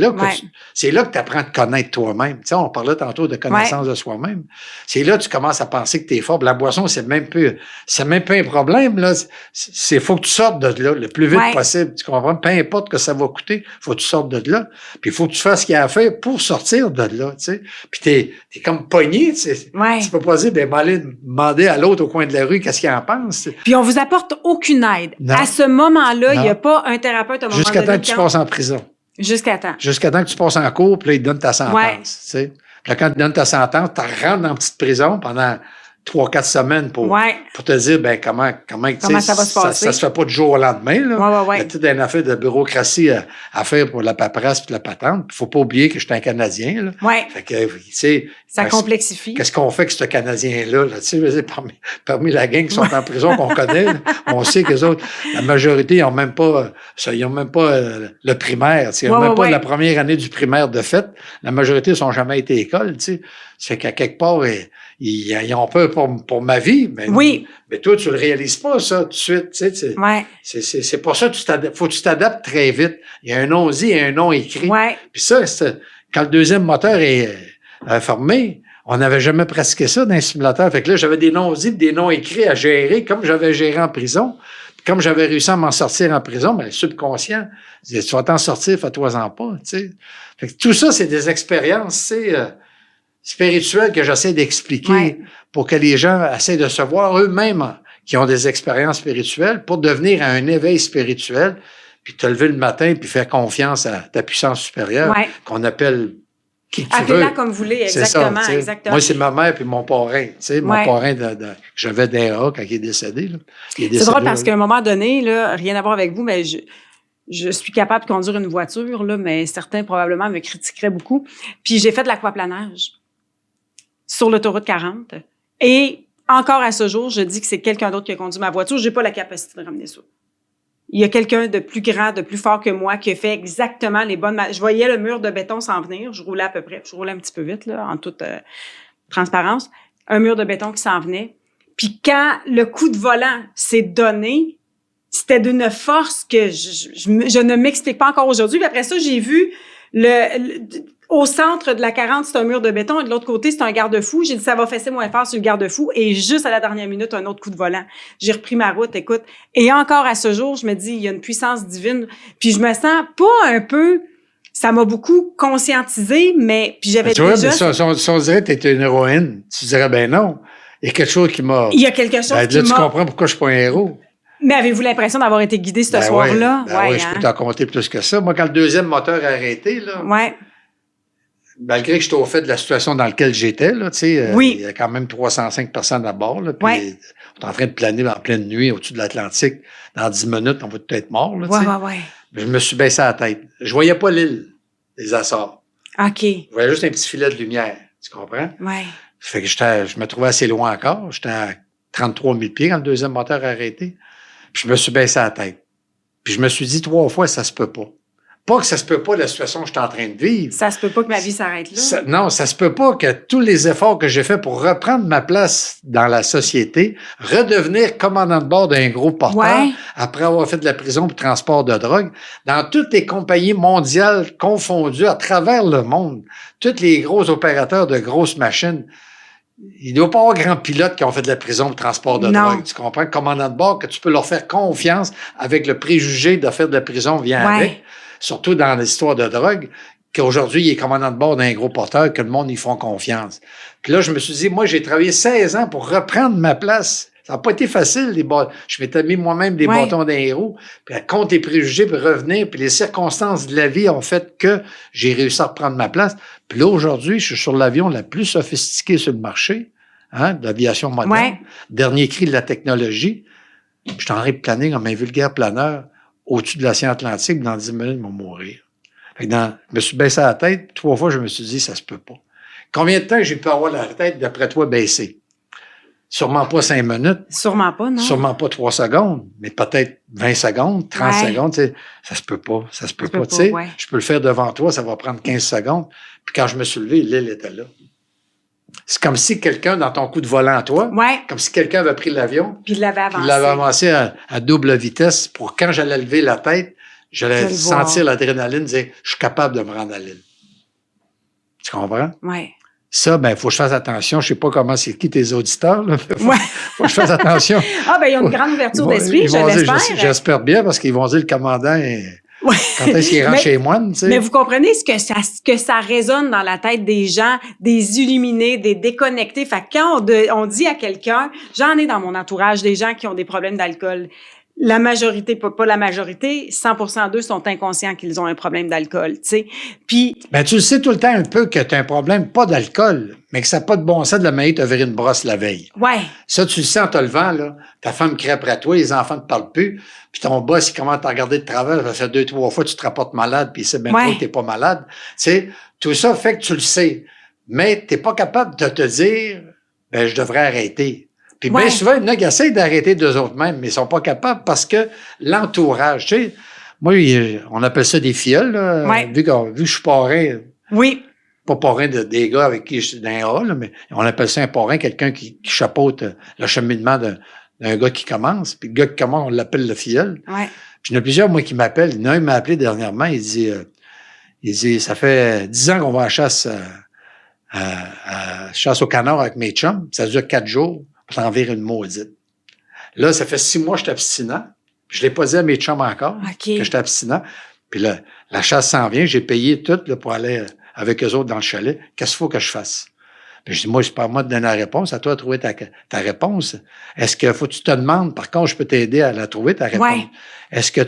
là que tu apprends à te connaître toi-même. Tu sais, on parlait tantôt de connaissance de soi-même. C'est là que tu commences à penser que tu es fort. Puis la boisson, c'est même peu un problème, là. Faut que tu sortes de là le plus vite possible. Tu comprends? Peu importe que ça va coûter, faut que tu sortes de là. Puis il faut que tu fasses ce qu'il y a à faire pour sortir de là, tu sais. Puis t'es comme pogné, tu sais. Tu peux pas dire, aller demander à l'autre au coin de la rue qu'est-ce qu'il en pense. Puis on vous apporte aucune aide. Non. À ce moment-là, il n'y a pas un thérapeute à un moment Jusqu'à temps que tu passes en prison. Jusqu'à temps que tu passes en cours, puis là, il te donne ta sentence, tu sais. Puis là, quand il te donne ta sentence, tu rentres dans une petite prison pendant 3-4 semaines pour te dire, comment ça va se passer. Ça se fait pas du jour au lendemain, là. Il y a toute une affaire de bureaucratie à faire pour la paperasse puis la patente. Faut pas oublier que je suis un Canadien, là. Fait que, tu sais. Ça complexifie. Qu'est-ce qu'on fait avec ce Canadien-là, là? Tu sais, parmi la gang qui sont en prison qu'on connaît, là, on sait que les autres, la majorité, ils ont même pas le primaire, tu sais. Ils ont même pas la première année du primaire de fait. La majorité, ils n'ont jamais été à l'école, tu sais. C'est qu'à quelque part, ils ont peur pour ma vie, mais toi, tu le réalises pas, ça, tout de suite, tu sais. C'est pour ça que faut que tu t'adaptes très vite. Il y a un nom dit et un nom écrit. Puis ça, quand le deuxième moteur est formé, on n'avait jamais pratiqué ça dans un simulateur. Fait que là, j'avais des noms dits, des noms écrits à gérer, comme j'avais géré en prison. Puis comme j'avais réussi à m'en sortir en prison, le subconscient, tu vas t'en sortir, fais-toi-en pas, tu sais. Fait que tout ça, c'est des expériences, tu sais, spirituelles que j'essaie d'expliquer pour que les gens essaient de se voir eux-mêmes qui ont des expériences spirituelles pour devenir à un éveil spirituel, puis te lever le matin puis faire confiance à ta puissance supérieure qu'on appelle qui tu veux. Appelez-la comme vous voulez, exactement, ça, exactement. Moi, c'est ma mère puis mon parrain. Tu sais, mon parrain que j'avais d'ERA quand il est décédé. Là. C'est drôle parce qu'à un moment donné, là, rien à voir avec vous, mais je suis capable de conduire une voiture, là, mais certains probablement me critiqueraient beaucoup. Puis j'ai fait de l'aquaplanage sur l'autoroute 40. Et encore à ce jour, je dis que c'est quelqu'un d'autre qui a conduit ma voiture. J'ai pas la capacité de ramener ça. Il y a quelqu'un de plus grand, de plus fort que moi qui a fait exactement les bonnes... Je voyais le mur de béton s'en venir. Je roulais à peu près. Je roulais un petit peu vite, là, en toute transparence. Un mur de béton qui s'en venait. Puis quand le coup de volant s'est donné, c'était d'une force que je ne m'explique pas encore aujourd'hui. Puis après ça, j'ai vu au centre de la 40, c'est un mur de béton, et de l'autre côté, c'est un garde-fou. J'ai dit, ça va fesser moins fort sur le garde-fou. Et juste à la dernière minute, un autre coup de volant. J'ai repris ma route, écoute. Et encore à ce jour, je me dis, il y a une puissance divine. Puis je me sens pas un peu... Ça m'a beaucoup conscientisé, mais... Puis j'avais tu déjà... vois, si on dirait que t'étais une héroïne, tu dirais, ben non. Il y a quelque chose qui m'a... Il y a quelque chose qui m'a... Là, tu comprends pourquoi je suis pas un héros. Mais avez-vous l'impression d'avoir été guidé ce soir-là? Oui, je peux t'en compter plus que ça. Moi, quand le deuxième moteur a arrêté, là... Malgré que j'étais au fait de la situation dans laquelle j'étais, là, tu sais, il y a quand même 305 personnes à bord, là, puis on est en train de planer en pleine nuit au-dessus de l'Atlantique. Dans 10 minutes, on va peut-être être mort, là, tu sais. Mais je me suis baissé la tête. Je voyais pas l'île des Açores. OK. Je voyais juste un petit filet de lumière, tu comprends? Ouais. Fait que je me trouvais assez loin encore. J'étais à 33 000 pieds quand le deuxième moteur a arrêté. Puis je me suis baissé la tête. Puis je me suis dit 3 fois, ça se peut pas. Pas que ça se peut pas la situation que je suis en train de vivre. Ça se peut pas que ma vie s'arrête là. Non, ça se peut pas que tous les efforts que j'ai faits pour reprendre ma place dans la société, redevenir commandant de bord d'un gros porteur, après avoir fait de la prison pour transport de drogue, dans toutes les compagnies mondiales confondues à travers le monde, tous les gros opérateurs de grosses machines, il ne doit pas y avoir grands pilotes qui ont fait de la prison pour transport de drogue. Tu comprends? Commandant de bord, que tu peux leur faire confiance avec le préjugé de faire de la prison vient avec. Surtout dans l'histoire de drogue, qu'aujourd'hui, il est commandant de bord d'un gros porteur, que le monde, ils font confiance. Puis là, je me suis dit, moi, j'ai travaillé 16 ans pour reprendre ma place. Ça n'a pas été facile. Je m'étais mis moi-même des bâtons dans les roues, puis à compte les préjugés, puis revenir, puis les circonstances de la vie ont fait que j'ai réussi à reprendre ma place. Puis là, aujourd'hui, je suis sur l'avion la plus sophistiquée sur le marché, de l'aviation moderne, dernier cri de la technologie. Je suis en train de planer comme un vulgaire planeur au-dessus de l'océan Atlantique, dans 10 minutes, ils vont mourir. Fait que je me suis baissé la tête. 3 fois, je me suis dit, ça se peut pas. Combien de temps j'ai pu avoir la tête, d'après toi, baissée? Sûrement pas 5 minutes. Sûrement pas, non? Sûrement pas 3 secondes, mais peut-être 20 secondes, 30 secondes. Tu sais, ça se peut pas. Ça se peut pas. Tu sais, je peux le faire devant toi, ça va prendre 15 secondes. Puis quand je me suis levé, l'île était là. C'est comme si quelqu'un, dans ton coup de volant à toi, comme si quelqu'un avait pris l'avion. Puis il l'avait avancé. Il l'avait avancé à double vitesse pour quand j'allais lever la tête, j'allais sentir l'adrénaline, dire, je suis capable de me rendre à l'île. Tu comprends? Oui. Ça, il faut que je fasse attention. Je sais pas comment c'est qui tes auditeurs, là. Faut que je fasse attention. Il y a une grande ouverture d'esprit, je l'espère. J'espère bien, parce qu'ils vont dire le commandant quand est-ce qu'il rentre chez moi, tu sais. Mais vous comprenez ce que ça résonne dans la tête des gens, des illuminés, des déconnectés. Fait que quand on dit à quelqu'un, j'en ai dans mon entourage des gens qui ont des problèmes d'alcool. La majorité, pas la majorité, 100% d'eux sont inconscients qu'ils ont un problème d'alcool, tu sais. Puis. Tu le sais tout le temps un peu que tu as un problème, pas d'alcool, mais que ça n'a pas de bon sens de la manière de te virer une brosse la veille. Ouais. Ça, tu le sais en te levant, là. Ta femme crie après toi, les enfants ne te parlent plus, puis ton boss, il commence à te regarder de travers, ça fait 2-3 fois que tu te rapportes malade, puis il sait bien trop que t'es pas malade. Tu sais, tout ça fait que tu le sais. Mais t'es pas capable de te dire, je devrais arrêter. Puis bien souvent, il y en a qui essayent d'arrêter d'eux autres mêmes, mais ils sont pas capables parce que l'entourage, tu sais, moi, on appelle ça des filleuls, là, vu que je suis parrain. Oui. Pas parrain des gars avec qui je suis dans un A, là, mais on appelle ça un parrain, quelqu'un qui chapeaute le cheminement d'un gars qui commence. Puis le gars qui commence, on l'appelle le filleul. Ouais. Puis il y en a plusieurs, moi, qui m'appellent. Il y en a un qui m'a appelé dernièrement, il dit, ça fait 10 ans qu'on va à chasse au canard avec mes chums. Ça dure 4 jours. Pour t'en virer une maudite. Là, ça fait 6 mois que je suis abstinent. Je l'ai pas dit à mes chums encore que j'étais abstinent. Puis là, la chasse s'en vient. J'ai payé tout là, pour aller avec eux autres dans le chalet. Qu'est-ce qu'il faut que je fasse? Puis je dis, moi, c'est pas à moi de donner la réponse. À toi de trouver ta réponse. Est-ce que faut que tu te demandes, par contre, je peux t'aider à la trouver, ta réponse. Ouais. Est-ce que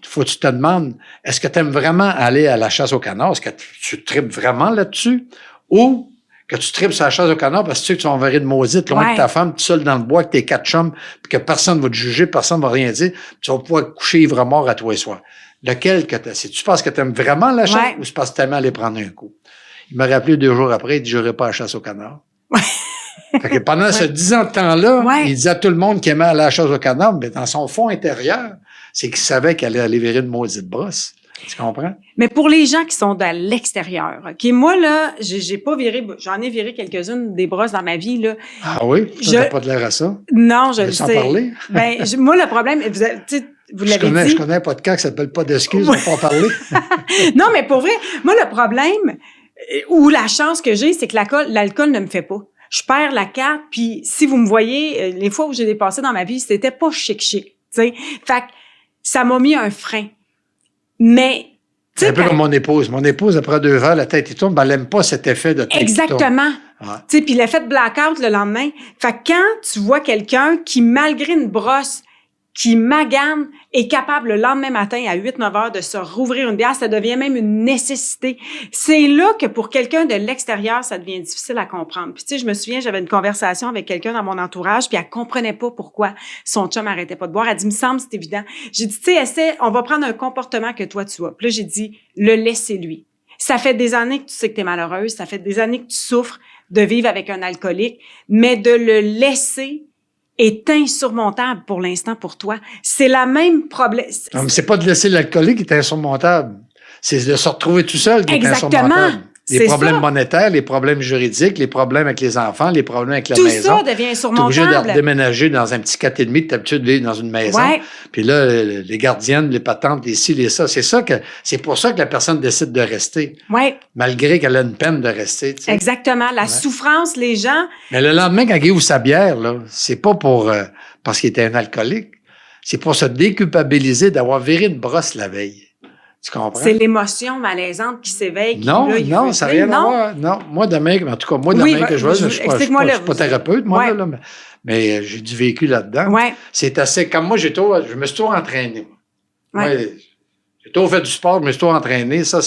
faut que tu te demandes, est-ce que tu aimes vraiment aller à la chasse au canard? Est-ce que tu tripes vraiment là-dessus? Ou que tu tripes sur la chasse au canard parce que tu sais que tu vas enverrer de maudite loin de ta femme, tout seul dans le bois, avec tes 4 chums, puis que personne va te juger, personne va rien dire, puis tu vas pouvoir coucher ivre mort à toi et soir. Lequel que c'est tu penses que tu aimes vraiment la chasse ou c'est parce que tu aimes aller prendre un coup? Il m'a rappelé 2 jours après, il dit, j'irai pas à la chasse au canard. Fait que pendant ce 10 ans de temps-là, il disait à tout le monde qu'il aimait aller à la chasse au canard, mais dans son fond intérieur, c'est qu'il savait qu'il allait aller virer une maudite brosse. Tu comprends? Mais pour les gens qui sont de l'extérieur, OK, moi, là, j'ai pas viré, j'en ai viré quelques-unes des brosses dans ma vie, là. Ah oui? Tu n'as pas de l'air à ça? Non, je le sais. Sans parler? Moi, le problème, vous l'avez dit. Je connais un podcast qui s'appelle Pas d'excuses, on va pas en parler. Non, mais pour vrai, moi, le problème, ou la chance que j'ai, c'est que l'alcool ne me fait pas. Je perds la carte, puis si vous me voyez, les fois où j'ai dépassé dans ma vie, c'était pas chic, tu sais. Fait que ça m'a mis un frein. Mais, c'est un peu comme mon épouse. Mon épouse, après 2 verres, la tête, il tourne, elle n'aime pas cet effet de tête. Exactement. Tu sais, puis l'effet de blackout le lendemain. Fait que quand tu vois quelqu'un qui, malgré une brosse, qui magane, est capable le lendemain matin à 8-9 heures de se rouvrir une bière, ça devient même une nécessité. C'est là que pour quelqu'un de l'extérieur, ça devient difficile à comprendre. Puis tu sais, je me souviens, j'avais une conversation avec quelqu'un dans mon entourage, puis elle comprenait pas pourquoi son chum arrêtait pas de boire. Elle dit, me semble, c'est évident. J'ai dit, tu sais, on va prendre un comportement que toi tu as. Puis là, j'ai dit, le laisser lui. Ça fait des années que tu sais que t'es malheureuse, ça fait des années que tu souffres de vivre avec un alcoolique, mais de le laisser est insurmontable pour l'instant pour toi. C'est la même problème. Non, mais c'est pas de laisser l'alcoolique qui est insurmontable. C'est de se retrouver tout seul qui est insurmontable. Les problèmes monétaires, les problèmes juridiques, les problèmes avec les enfants, les problèmes avec la maison. Tout ça devient insurmontable. T'es obligé de déménager dans un petit 4,5, t'es habitué de vivre dans une maison. Ouais. Puis là, les gardiennes, les patentes, les ci, les ça. C'est pour ça que la personne décide de rester. Ouais. Malgré qu'elle a une peine de rester. Tu sais. Exactement. La souffrance, les gens. Mais le lendemain, quand il ouvre sa bière, là, c'est pas pour, parce qu'il était un alcoolique. C'est pour se déculpabiliser d'avoir viré une brosse la veille. Tu comprends? C'est l'émotion malaisante qui s'éveille. Non, ça n'a rien à voir. Non, moi, demain, en tout cas, que je vois, je ne suis pas thérapeute, moi, là, mais j'ai du vécu là-dedans. Ouais. C'est assez... Comme moi, je me suis toujours entraîné. Ouais. Moi, j'ai toujours fait du sport, je me suis toujours entraîné. Ça,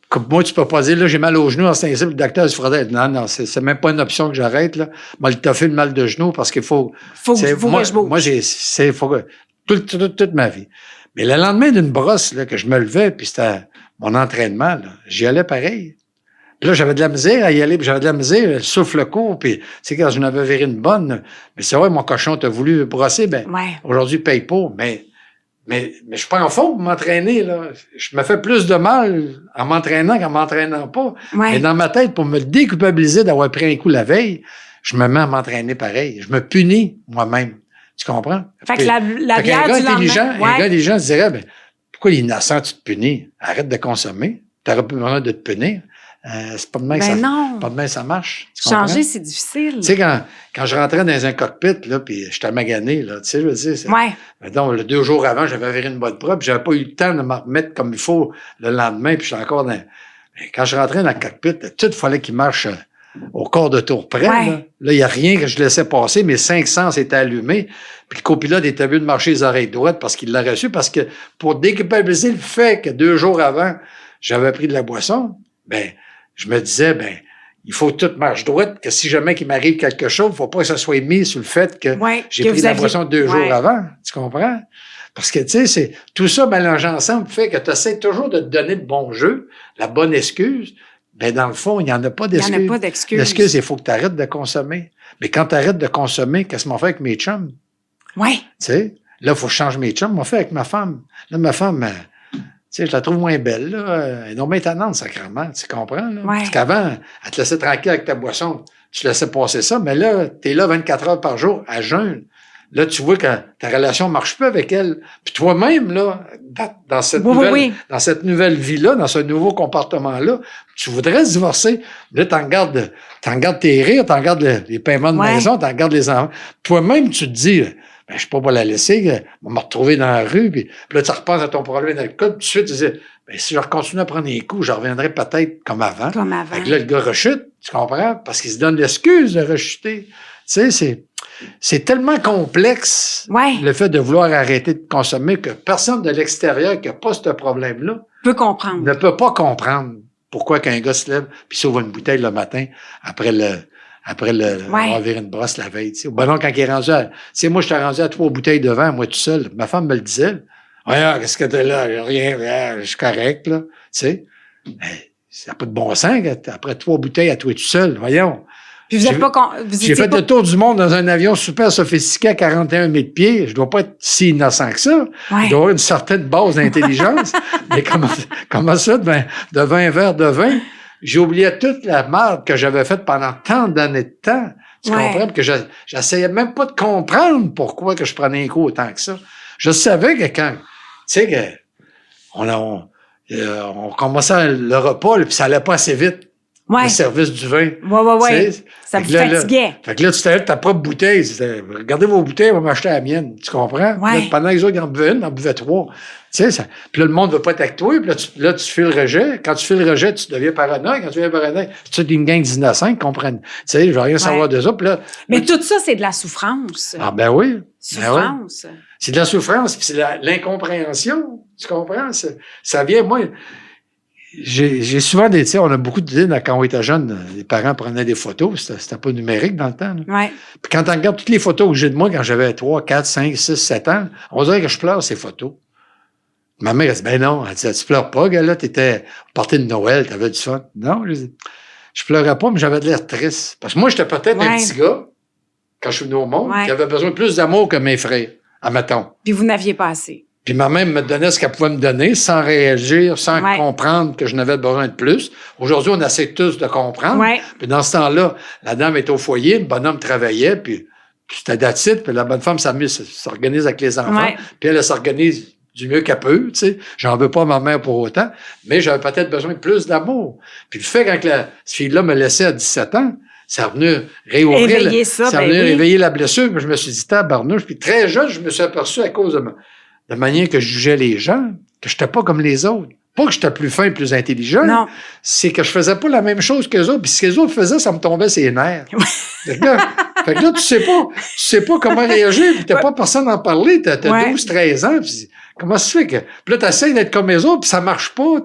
comme moi, tu peux pas dire, là, j'ai mal au genou, en principe, le docteur se ferait non, c'est même pas une option que j'arrête, là. Moi, il t'a fait le mal de genou parce qu'il faut que je bouge. Moi, toute ma vie. Mais le lendemain d'une brosse, là, que je me levais, puis c'était mon entraînement, là, j'y allais pareil. Puis là, j'avais de la misère à y aller, puis j'avais de la misère, le souffle court, puis, tu sais, quand je n'avais viré une bonne, mais c'est vrai, mon cochon t'a voulu brosser, aujourd'hui, paye pas, mais je suis pas en forme pour m'entraîner, là. Je me fais plus de mal en m'entraînant qu'en m'entraînant pas. Ouais. Mais dans ma tête, pour me déculpabiliser d'avoir pris un coup la veille, je me mets à m'entraîner pareil. Je me punis moi-même. Tu comprends? Fait que la bière du lendemain... Un gars intelligent se dirait, pourquoi l'innocent, tu te punis? Arrête de consommer. T'aurais pas besoin de te punir. C'est pas demain pas demain ça marche. Changer, c'est difficile. Tu sais, quand je rentrais dans un cockpit, là, puis j'étais magané, là, tu sais, je veux dire, mettons, 2 jours avant, j'avais viré une bonne propre, j'avais pas eu le temps de me remettre comme il faut le lendemain, puis j'étais encore dans... Quand je rentrais dans le cockpit, tout fallait qu'il marche au quart de tour près, là. Là, il y a rien que je laissais passer, mes 5 sens étaient allumés, puis le copilote était venu de marcher les oreilles droites parce qu'il l'a reçu, parce que pour déculpabiliser le fait que 2 jours avant, j'avais pris de la boisson, je me disais, il faut que tout marche droite, que si jamais qu'il m'arrive quelque chose, il faut pas que ça soit mis sur le fait que j'ai pris de la boisson 2 jours avant. Tu comprends? Parce que, tu sais, c'est tout ça mélangé ensemble fait que tu essaies toujours de te donner le bon jeu, la bonne excuse. Dans le fond, il n'y en a pas d'excuse. Il n'y en a pas d'excuse. L'excuse, il faut que tu arrêtes de consommer. Mais quand tu arrêtes de consommer, qu'est-ce qu'on fait avec mes chums? Oui. Tu sais, là, il faut que je change mes chums. On fait avec ma femme. Là, ma femme... tu sais, je la trouve moins belle, là. Elle est donc bien étonnante, sacrément. Tu comprends, là? Ouais. Parce qu'avant, elle te laissait tranquille avec ta boisson. Tu laissais passer ça. Mais là, t'es là 24 heures par jour, à jeûne. Là, tu vois que ta relation marche pas avec elle. Puis toi-même, là, dans cette nouvelle vie-là, dans ce nouveau comportement-là, tu voudrais se divorcer. Là, t'en gardes tes rires, t'en gardes les paiements de maison, t'en gardes les enfants. Toi-même, tu te dis, je suis pas pour la laisser, on va me retrouver dans la rue, puis là, tu repenses à ton problème d'alcool, tout de suite, tu dis, si je continue à prendre des coups, je reviendrai peut-être comme avant. Fait que là, le gars rechute, tu comprends? Parce qu'il se donne l'excuse de rechuter. Tu sais, c'est tellement complexe, le fait de vouloir arrêter de consommer, que personne de l'extérieur qui n'a pas ce problème-là ne peut pas comprendre pourquoi qu'un gars se lève puis s'ouvre une bouteille le matin après avoir viré une brosse la veille. T'sais. Ben non, quand il est rendu à... moi, je t'ai rendu à 3 bouteilles de vin, moi tout seul. Ma femme me le disait. Qu'est-ce que t'es là? Rien, je suis correct, là. Tu sais, ça n'a pas de bon sens. Après 3 bouteilles à toi tout seul, voyons. Puis vous êtes pas... J'ai fait le tour du monde dans un avion super sophistiqué à 41 000 pieds. Je dois pas être si innocent que ça. Je dois avoir une certaine base d'intelligence. Mais comment ça, de 20 verres de vin? J'ai oublié toute la merde que j'avais faite pendant tant d'années de temps. Tu comprends? Que j'essayais même pas de comprendre pourquoi que je prenais un coup autant que ça. Je savais que quand... Tu sais que... On commençait le repas, puis ça allait pas assez vite. Le service du vin. Ça me fatiguait. Fait que là, tu t'avais ta propre bouteille. Regardez vos bouteilles, on va m'acheter la mienne. Tu comprends? Là, pendant que les autres en buvaient une, en buvaient 3. Tu sais, puis là, le monde ne veut pas être avec toi. Puis là, tu fais le rejet. Quand tu fais le rejet, tu deviens paranoïaque. Quand tu deviens paranoïaque, tu es une gang d'innocents qui comprennent. Tu sais, je veux rien savoir de ça. Puis là, mais tout ça, c'est de la souffrance. Ah, ben oui. Souffrance. Ben oui. C'est de la souffrance, puis c'est l'incompréhension. Tu comprends? Ça vient, moi... J'ai souvent tu sais, on a beaucoup d'idées quand on était jeune, les parents prenaient des photos, c'était pas numérique dans le temps. Puis quand on regarde toutes les photos que j'ai de moi quand j'avais 3, 4, 5, 6, 7 ans, on dirait que je pleure ces photos. Ma mère, elle dit, non, elle dit, tu pleures pas, gars, là, t'étais porté de Noël, t'avais du fun. Non, je pleurais pas, mais j'avais de l'air triste. Parce que moi, j'étais peut-être un petit gars, quand je suis venu au monde, qui avait besoin de plus d'amour que mes frères, admettons. Puis vous n'aviez pas assez. Puis ma mère me donnait ce qu'elle pouvait me donner sans réagir, sans comprendre que je n'avais besoin de plus. Aujourd'hui, on essaie tous de comprendre. Puis dans ce temps-là, la dame était au foyer, le bonhomme travaillait, puis c'était that's it, puis la bonne femme s'organise avec les enfants. Puis elle s'organise du mieux qu'elle peut, tu sais. J'en veux pas à ma mère pour autant, mais j'avais peut-être besoin de plus d'amour. Puis le fait, quand cette fille-là me laissait à 17 ans, ça a venu réouvrir, réveiller la blessure. Puis je me suis dit, tabarnouche. Puis très jeune, je me suis aperçu à cause de de manière que je jugeais les gens, que je n'étais pas comme les autres. Pas que j'étais plus fin et plus intelligent. Non. C'est que je faisais pas la même chose qu'eux autres. Puis ce que les autres faisaient, ça me tombait ses nerfs. Fait que là, tu sais pas comment réagir. Puis t'as pas personne à en parler. T'as 12, 13 ans. Puis comment ça se fait que... Puis là, t'essaies d'être comme les autres, puis ça marche pas.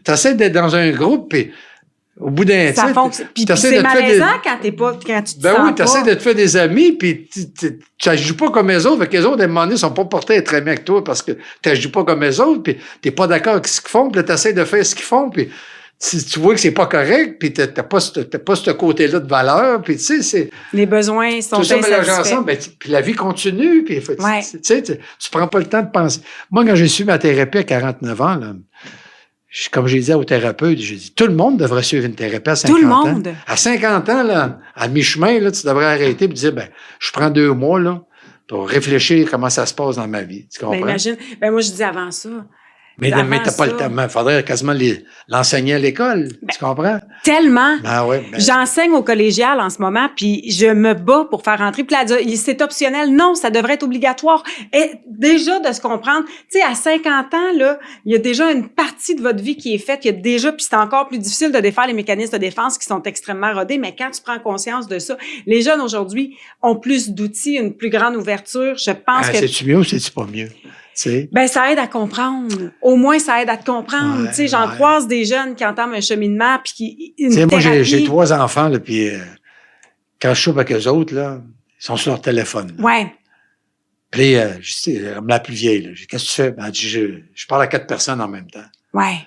T'essaies d'être dans un groupe, puis au bout d'un temps... Ça fonctionne. Puis c'est malaisant quand tu te ben sens oui, t'essaies de te faire des amis, puis tu n'agis pas comme les autres. Fait que les autres, à un moment donné, sont pas portés à être amis avec toi parce que tu n'agis pas comme les autres, puis t'es pas d'accord avec ce qu'ils font, puis là, t'essaies de faire ce qu'ils font, puis tu vois que c'est pas correct, puis t'as pas ce côté-là de valeur, puis tu sais, c'est... Les besoins sont insatisfaits. Tout ça mélangé ensemble, puis la vie continue, puis tu prends pas le temps de penser. Moi, quand j'ai suivi ma thérapie à 49 ans, là, comme j'ai dit au thérapeute, j'ai dit, tout le monde devrait suivre une thérapie à 50 ans. Tout le monde. À 50 ans, là, à mi-chemin, là, tu devrais arrêter et dire, je prends 2 mois, là, pour réfléchir comment ça se passe dans ma vie. Tu comprends? Imagine. Moi, je dis avant ça. Mais t'as pas le temps. Il faudrait quasiment l'enseigner à l'école. Tu comprends? Tellement. Ouais, J'enseigne au collégial en ce moment, puis je me bats pour faire rentrer. Puis là, c'est optionnel. Non, ça devrait être obligatoire. Et déjà, de se comprendre, tu sais, à 50 ans, là, il y a déjà une partie de votre vie qui est faite. Il y a déjà, puis c'est encore plus difficile de défaire les mécanismes de défense qui sont extrêmement rodés. Mais quand tu prends conscience de ça, les jeunes aujourd'hui ont plus d'outils, une plus grande ouverture. Je pense que... C'est-tu mieux ou c'est-tu pas mieux? T'sais. Ça aide à comprendre. Au moins, ça aide à te comprendre. J'en croise des jeunes qui entament un cheminement puis qui moi, j'ai 3 enfants, là, puis quand je soupe avec eux autres, là, ils sont sur leur téléphone. Là. Ouais. Puis la plus vieille, là, qu'est-ce que tu fais? Ben, je parle à 4 personnes en même temps. Ouais.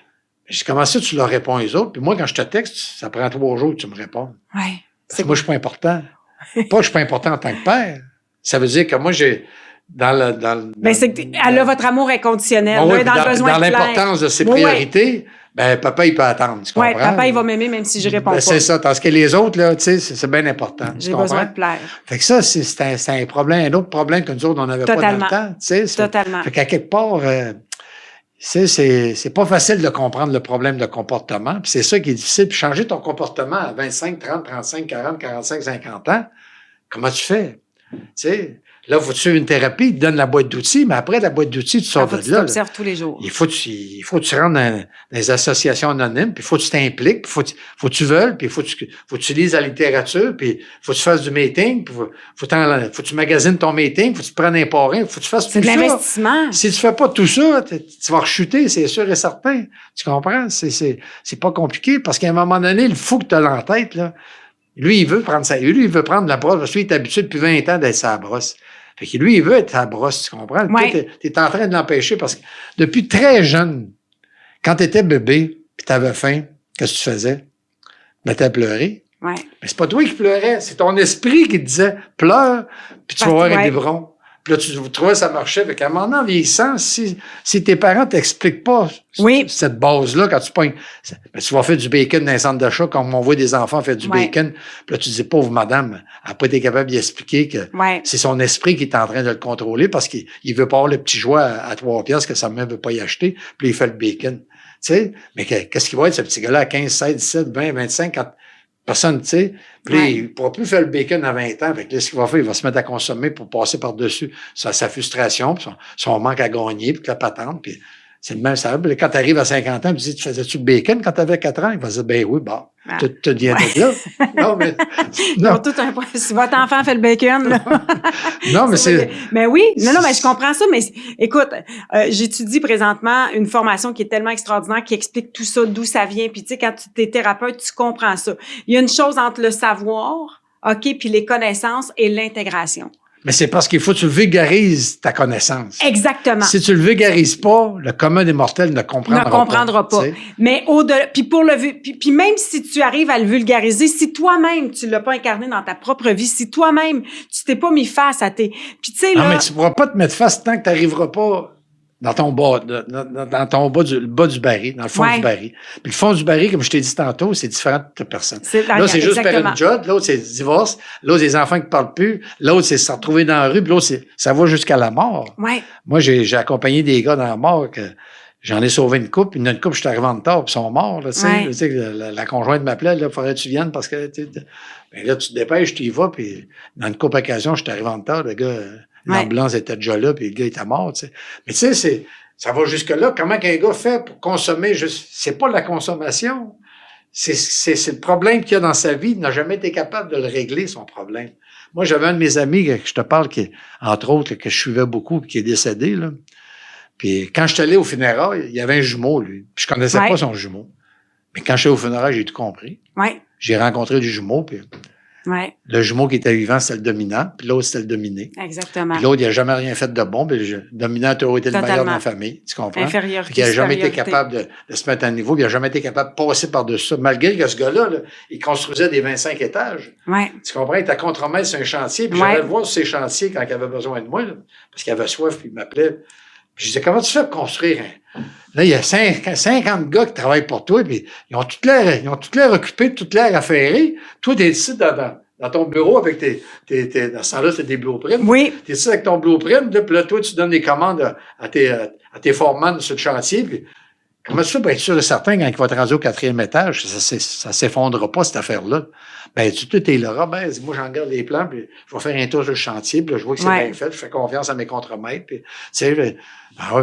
J'ai comment ça, tu leur réponds aux autres? Puis moi, quand je te texte, ça prend 3 jours que tu me réponds. Ouais. Parce que moi, je suis pas important. Pas que je suis pas important en tant que père. Ça veut dire que moi, j'ai... elle a votre amour inconditionnel, là, dans le besoin dans l'importance de ses priorités, papa, il peut attendre, tu comprends? Papa, il va m'aimer même si je réponds pas. C'est ça, parce que les autres, là, tu sais, c'est bien important. J'ai besoin de plaire. Fait que ça, c'est un problème, un autre problème que nous autres, on n'avait pas dans le temps, tu sais. Totalement. Fait qu'à quelque part, c'est pas facile de comprendre le problème de comportement, puis c'est ça qui est difficile. Puis changer ton comportement à 25, 30, 35, 40, 45, 50 ans, comment tu fais? Tu sais, là, il faut que tu suives une thérapie, il te donne la boîte d'outils, mais après la boîte d'outils, tu sors de là. Tu t'observes tous les jours. Il faut que tu rentres dans les associations anonymes, puis il faut que tu t'impliques, puis faut que tu veuilles, puis il faut que tu lises la littérature, puis il faut que tu fasses du meeting, puis faut que tu magasines ton meeting, faut que tu te prennes un parrain, faut que tu fasses tout ça. C'est de l'investissement. Si tu fais pas tout ça, tu vas rechuter, c'est sûr et certain. Tu comprends? C'est pas compliqué, parce qu'à un moment donné, il faut que tu aies en tête, là. Lui, il veut prendre la brosse, parce qu'il est habitué depuis 20 ans d'être sa brosse. Fait que lui, il veut être sa brosse, tu comprends? Ouais. Tu es en train de l'empêcher parce que depuis très jeune, quand tu étais bébé puis tu avais faim, qu'est-ce que tu faisais? Tu mettais à pleurer. Ouais. Mais c'est pas toi qui pleurais, c'est ton esprit qui te disait pleure, puis tu vas avoir un biberon. Puis là, tu trouvais ça marchait. Fait qu'à un moment donné, en vieillissant, si tes parents t'expliquent pas cette base-là, quand tu pognes, tu vas faire du bacon dans un centre d'achat, comme on voit des enfants faire du bacon. Puis là, tu dis, pauvre madame, elle n'a pas été capable d'y expliquer que c'est son esprit qui est en train de le contrôler parce qu'il veut pas avoir le petit jouet à 3 piastres que sa mère veut pas y acheter. Puis là, il fait le bacon. Tu sais, mais qu'est-ce qu'il va être, ce petit gars-là, à 15, 16, 17, 20, 25, quand personne, tu sais. Puis là, il ne pourra plus faire le bacon à 20 ans. Fait que là, ce qu'il va faire, il va se mettre à consommer pour passer par-dessus sa frustration, puis son manque à gagner, puis la patente. Puis c'est le même, ça. Quand tu arrives à 50 ans, tu dis, tu faisais-tu le bacon quand tu avais 4 ans? Il va dire, ben oui, tu viens de là. Non, mais. Non. Tout un point. Si votre enfant fait le bacon, là. Non, mais c'est. Mais oui. Non, mais je comprends ça. Mais écoute, j'étudie présentement une formation qui est tellement extraordinaire, qui explique tout ça, d'où ça vient. Puis, tu sais, quand tu es thérapeute, tu comprends ça. Il y a une chose entre le savoir, OK, puis les connaissances et l'intégration. Mais c'est parce qu'il faut que tu vulgarises ta connaissance. Exactement. Si tu le vulgarises pas, le commun des mortels ne comprendra pas. T'sais. Mais puis même si tu arrives à le vulgariser, si toi-même tu l'as pas incarné dans ta propre vie, si toi-même tu t'es pas mis face à tes, puis tu sais là. Non, mais tu pourras pas te mettre face tant que tu n'arriveras pas dans ton bas, le bas du baril, dans le fond du baril. Puis le fond du baril, comme je t'ai dit tantôt, c'est différent de toute personne. Là, c'est juste faire une job, l'autre, c'est le divorce, l'autre, c'est des enfants qui ne parlent plus, l'autre, c'est se retrouver dans la rue, puis l'autre, ça va jusqu'à la mort. Ouais. Moi, j'ai accompagné des gars dans la mort que j'en ai sauvé une couple, une couple, je suis arrivé en retard, puis ils sont morts, là, tu sais, la conjointe m'appelait, là, il faudrait que tu viennes parce que, ben là, tu te dépêches, tu y vas, puis dans une couple occasion, je suis arrivé en retard, le gars, L'ambulance était déjà là, puis le gars était mort, tu sais. Mais tu sais, ça va jusque-là. Comment qu'un gars fait pour consommer c'est pas la consommation. C'est le problème qu'il y a dans sa vie. Il n'a jamais été capable de le régler, son problème. Moi, j'avais un de mes amis que je te parle, entre autres, que je suivais beaucoup, qui est décédé, là. Puis quand je suis allé au funérailles, il y avait un jumeau, lui. Puis je connaissais pas son jumeau. Mais quand je suis allé au funérailles, j'ai tout compris. Ouais. J'ai rencontré du jumeau, puis le jumeau qui était vivant, c'était le dominant, puis l'autre, c'était le dominé. Exactement. Puis l'autre, il n'a jamais rien fait de bon, puis le dominant a toujours été le meilleur de la famille, tu comprends? Infériorité, il n'a jamais été capable de se mettre à niveau, puis il n'a jamais été capable de passer par-dessus ça, malgré que ce gars-là, là, il construisait des 25 étages. Ouais. Tu comprends? Il était contremaître sur un chantier, puis j'allais le voir sur ses chantiers quand il avait besoin de moi, là, parce qu'il avait soif, puis il m'appelait. Puis je disais, comment tu fais pour construire un... Là, il y a 50 gars qui travaillent pour toi, puis ils ont tout l'air occupés, tout l'air affairés. Toi, t'es ici dans ton bureau avec dans ce temps-là, c'était des blueprints. Oui. T'es ici avec ton blueprint, là, puis là, toi, tu donnes des commandes à tes foremen sur le chantier, puis comment tu fais pour être sûr et certain quand il va te rendre au 4e étage, ça s'effondrera pas, cette affaire-là? Ben, tout est là. Ben, moi, j'en garde les plans, puis je vais faire un tour sur le chantier, puis là, je vois que c'est bien fait, je fais confiance à mes contremaîtres, puis, tu sais,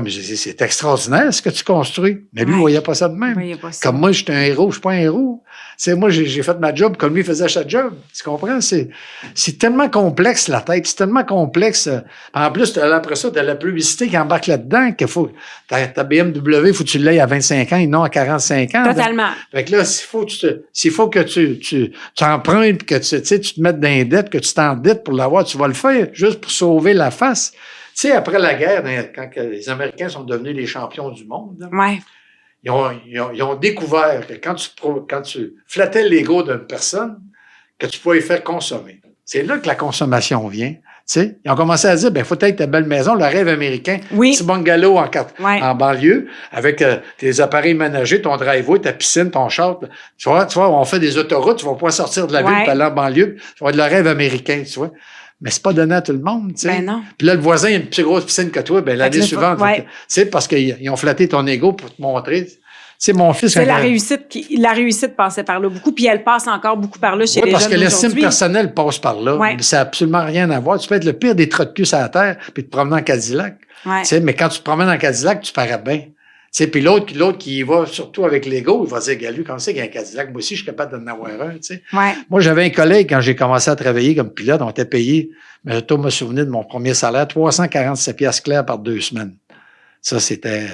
mais c'est extraordinaire ce que tu construis. Mais lui, il voyait pas ça de même. Comme moi, j'étais un héros, je suis pas un héros. Tu sais, moi, j'ai fait ma job comme lui faisait sa job. Tu comprends? C'est tellement complexe, la tête. C'est tellement complexe. En plus, après ça, t'as la publicité qui embarque là-dedans, qu'il faut, ta BMW, faut que tu l'aies à 25 ans et non à 45 ans. Totalement. Fait que là, s'il faut que tu empruntes, que tu te mettes dans les dettes, que tu t'endettes pour l'avoir, tu vas le faire juste pour sauver la face. Tu sais, après la guerre, quand les Américains sont devenus les champions du monde, ils ont découvert que quand tu flattais l'ego d'une personne, que tu pouvais faire consommer. C'est là que la consommation vient. Tu sais, ils ont commencé à dire, ben, faut être ta belle maison, le rêve américain. Petit bungalow en banlieue, avec tes appareils ménagers, ton driveway, ta piscine, ton char. Tu vois, on fait des autoroutes, tu vas pas sortir de la ville, pour aller en banlieue. Tu vas être le rêve américain, tu vois. Mais c'est pas donné à tout le monde, tu sais. Ben non. Puis là, le voisin, il a une plus grosse piscine que toi, ben, l'année suivante. Tu sais, parce qu'ils ont flatté ton ego pour te montrer. Tu sais, mon fils... C'est la réussite passait par là beaucoup, puis elle passe encore beaucoup par là chez les jeunes parce que l'estime personnelle passe par là. Ça n'a absolument rien à voir. Tu peux être le pire des trous de cul sur la terre, puis te promener en Cadillac. Tu sais, mais quand tu te promènes en Cadillac, tu parais bien. Tu sais, puis l'autre qui y va surtout avec l'ego, il va dire, gars, lui, quand c'est qu'il y a un Cadillac, moi aussi, je suis capable d'en avoir un, tu sais. Moi, j'avais un collègue, quand j'ai commencé à travailler comme pilote, on était payé, mais je me souvenir de mon premier salaire, 347 piastres clairs par 2 semaines. Ça, c'était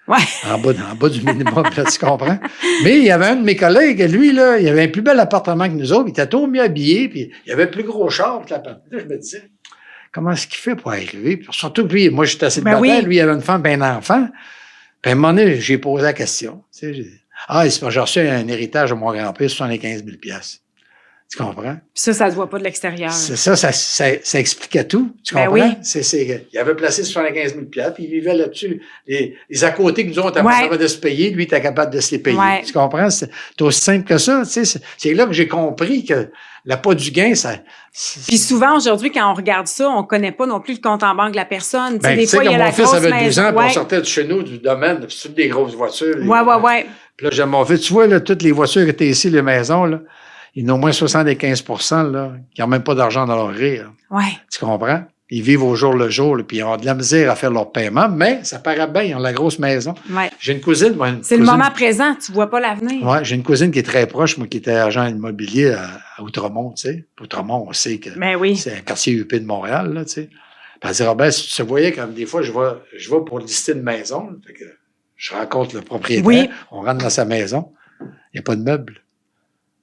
en bas du minimum, là, tu comprends? Mais il y avait un de mes collègues, lui, là, il avait un plus bel appartement que nous autres, il était tout mieux habillé, puis il avait le plus gros char, puis là, je me disais, comment est-ce qu'il fait pour arriver? Puis surtout que lui, moi, j'étais assez célibataire, lui, il avait une femme et un enfant. Puis à un moment donné, j'ai posé la question. Tu sais, j'ai reçu un héritage de mon grand-père, 75 000 piastres. Tu comprends? Puis ça se voit pas de l'extérieur. C'est ça expliquait tout. Tu comprends? Oui. Il avait placé 75 000 piastres, puis il vivait là-dessus. Les à côté que nous autres, on était capable de se payer, lui, il était capable de se les payer. Tu comprends? C'est aussi simple que ça. Tu sais, c'est là que j'ai compris que l'appât du gain, ça... Puis souvent, aujourd'hui, quand on regarde ça, on connaît pas non plus le compte en banque de la personne. Ben, des fois, il y a la grosse maison. Mon fils avait 12 ans, puis on sortait de chez nous, du domaine, puis c'est toutes des grosses voitures. Puis là, j'ai mon fils, tu vois, là, toutes les voitures qui étaient ici, les maisons, là, il y en a au moins 75 là, qui n'ont même pas d'argent dans leur rire. Tu comprends? Ils vivent au jour le jour, là, puis ils ont de la misère à faire leur paiement, mais ça paraît bien, ils ont la grosse maison. J'ai une cousine, c'est le moment présent, tu vois pas l'avenir. Oui, j'ai une cousine qui est très proche, moi, qui était agent immobilier à Outremont, tu sais. Outremont, on sait que c'est un quartier UP de Montréal, là, tu sais. Puis elle dit, Robert, si tu te voyais, comme des fois, je vais pour lister une maison, là, fait que je rencontre le propriétaire, on rentre dans sa maison, il n'y a pas de meubles.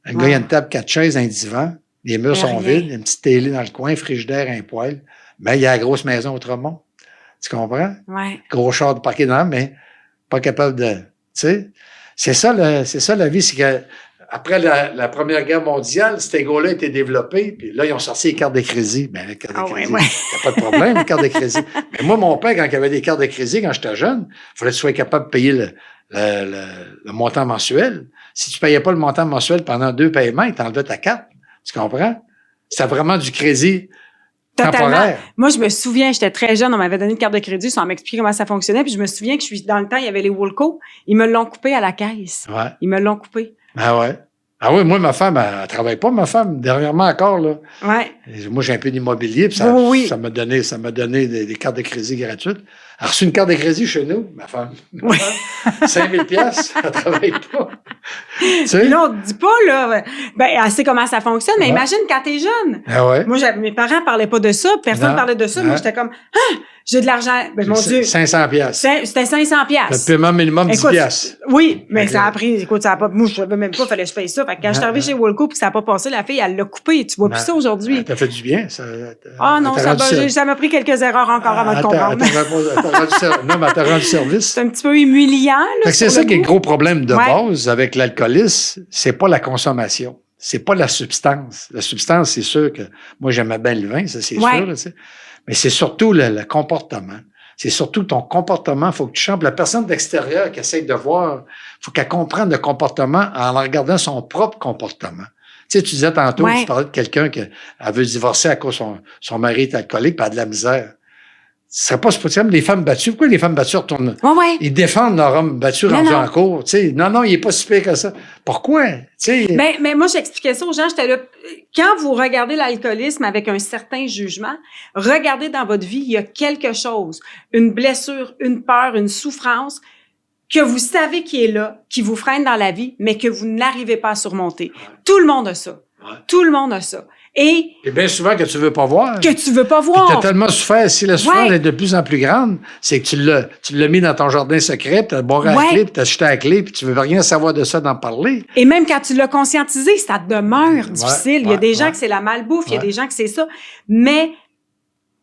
Le gars, il y a une table, 4 chaises, un divan, les murs sont vides, il y a une petite télé dans le coin, frigidaire, un poêle. Mais il y a la grosse maison Outremont. Tu comprends? Gros char de parquet dans, mais pas capable de... Tu sais, c'est ça la vie, c'est que après la Première Guerre mondiale, cet ego-là a été développé, puis là, ils ont sorti les cartes de crédit. Ben, les cartes de crédit, t'as pas de problème, les cartes de crédit. Mais moi, mon père, quand il avait des cartes de crédit, quand j'étais jeune, il fallait que tu sois capable de payer le montant mensuel. Si tu payais pas le montant mensuel pendant 2 paiements, il t'enlevait ta carte. Tu comprends? C'était vraiment du crédit temporaire. Moi, je me souviens, j'étais très jeune, on m'avait donné une carte de crédit sans m'expliquer comment ça fonctionnait, puis je me souviens que dans le temps, il y avait les Woolco, ils me l'ont coupé à la caisse. Ils me l'ont coupé. Ah ouais. Ah oui, moi, ma femme, elle travaille pas, ma femme, dernièrement encore, là. Ouais. Et moi, j'ai un peu d'immobilier, puis ça m'a donné des cartes de crédit gratuites. Elle a reçu une carte de crédit chez nous, ma femme. Oui. 5 000 $, elle travaille pas. Tu sais? Puis là, on te dit pas, là, ben, elle sait comment ça fonctionne, mais imagine quand t'es jeune. Ah ouais. Moi, mes parents parlaient pas de ça, personne parlait de ça. Moi, j'étais comme, j'ai de l'argent. Ben, mon Dieu. 500 $. C'était 500 $. Le paiement minimum, 10 $. Oui, mais ça a pris, écoute, ça a pas, moi, je savais même pas, fallait que je paye ça. Fait que quand je suis arrivée chez Woolco puis que ça a pas passé, la fille, elle l'a coupé. Tu vois plus ça aujourd'hui. T'as fait du bien, ça. Non, ça m'a pris quelques erreurs encore avant de comprendre. Non, mais t'as rendu service. C'est un petit peu humiliant, là. C'est ça qui est le gros problème de base avec l'alcoolisme, c'est pas la consommation. C'est pas la substance. La substance, c'est sûr que moi, j'aimais bien le vin, ça, c'est sûr, là, tu sais. Mais c'est surtout le comportement. C'est surtout ton comportement. Il faut que tu changes. La personne d'extérieur qui essaie de voir, faut qu'elle comprenne le comportement en regardant son propre comportement. Tu sais, tu disais tantôt, tu parlais de quelqu'un qui veut divorcer à cause de son mari est alcoolique et a de la misère. Ce serait pas possible. Les femmes battues, pourquoi les femmes battues retournent? Ils défendent leur homme battu rendu en cours. Tu sais, non, il est pas si pire que ça. Pourquoi? Tu sais. Mais moi, j'expliquais ça aux gens. J'étais là. Quand vous regardez l'alcoolisme avec un certain jugement, regardez dans votre vie, il y a quelque chose, une blessure, une peur, une souffrance que vous savez qui est là, qui vous freine dans la vie, mais que vous n'arrivez pas à surmonter. Tout le monde a ça. Tout le monde a ça. Et bien souvent que tu veux pas voir. Que tu veux pas voir. Tu as tellement souffert. Si la souffrance est de plus en plus grande, c'est que tu l'as mis dans ton jardin secret, tu as boire à la clé, puis tu as jeté à la clé, puis tu veux rien savoir de ça, d'en parler. Et même quand tu l'as conscientisé, ça demeure difficile. Il y a des gens que c'est la malbouffe, il y a des gens que c'est ça. Mais.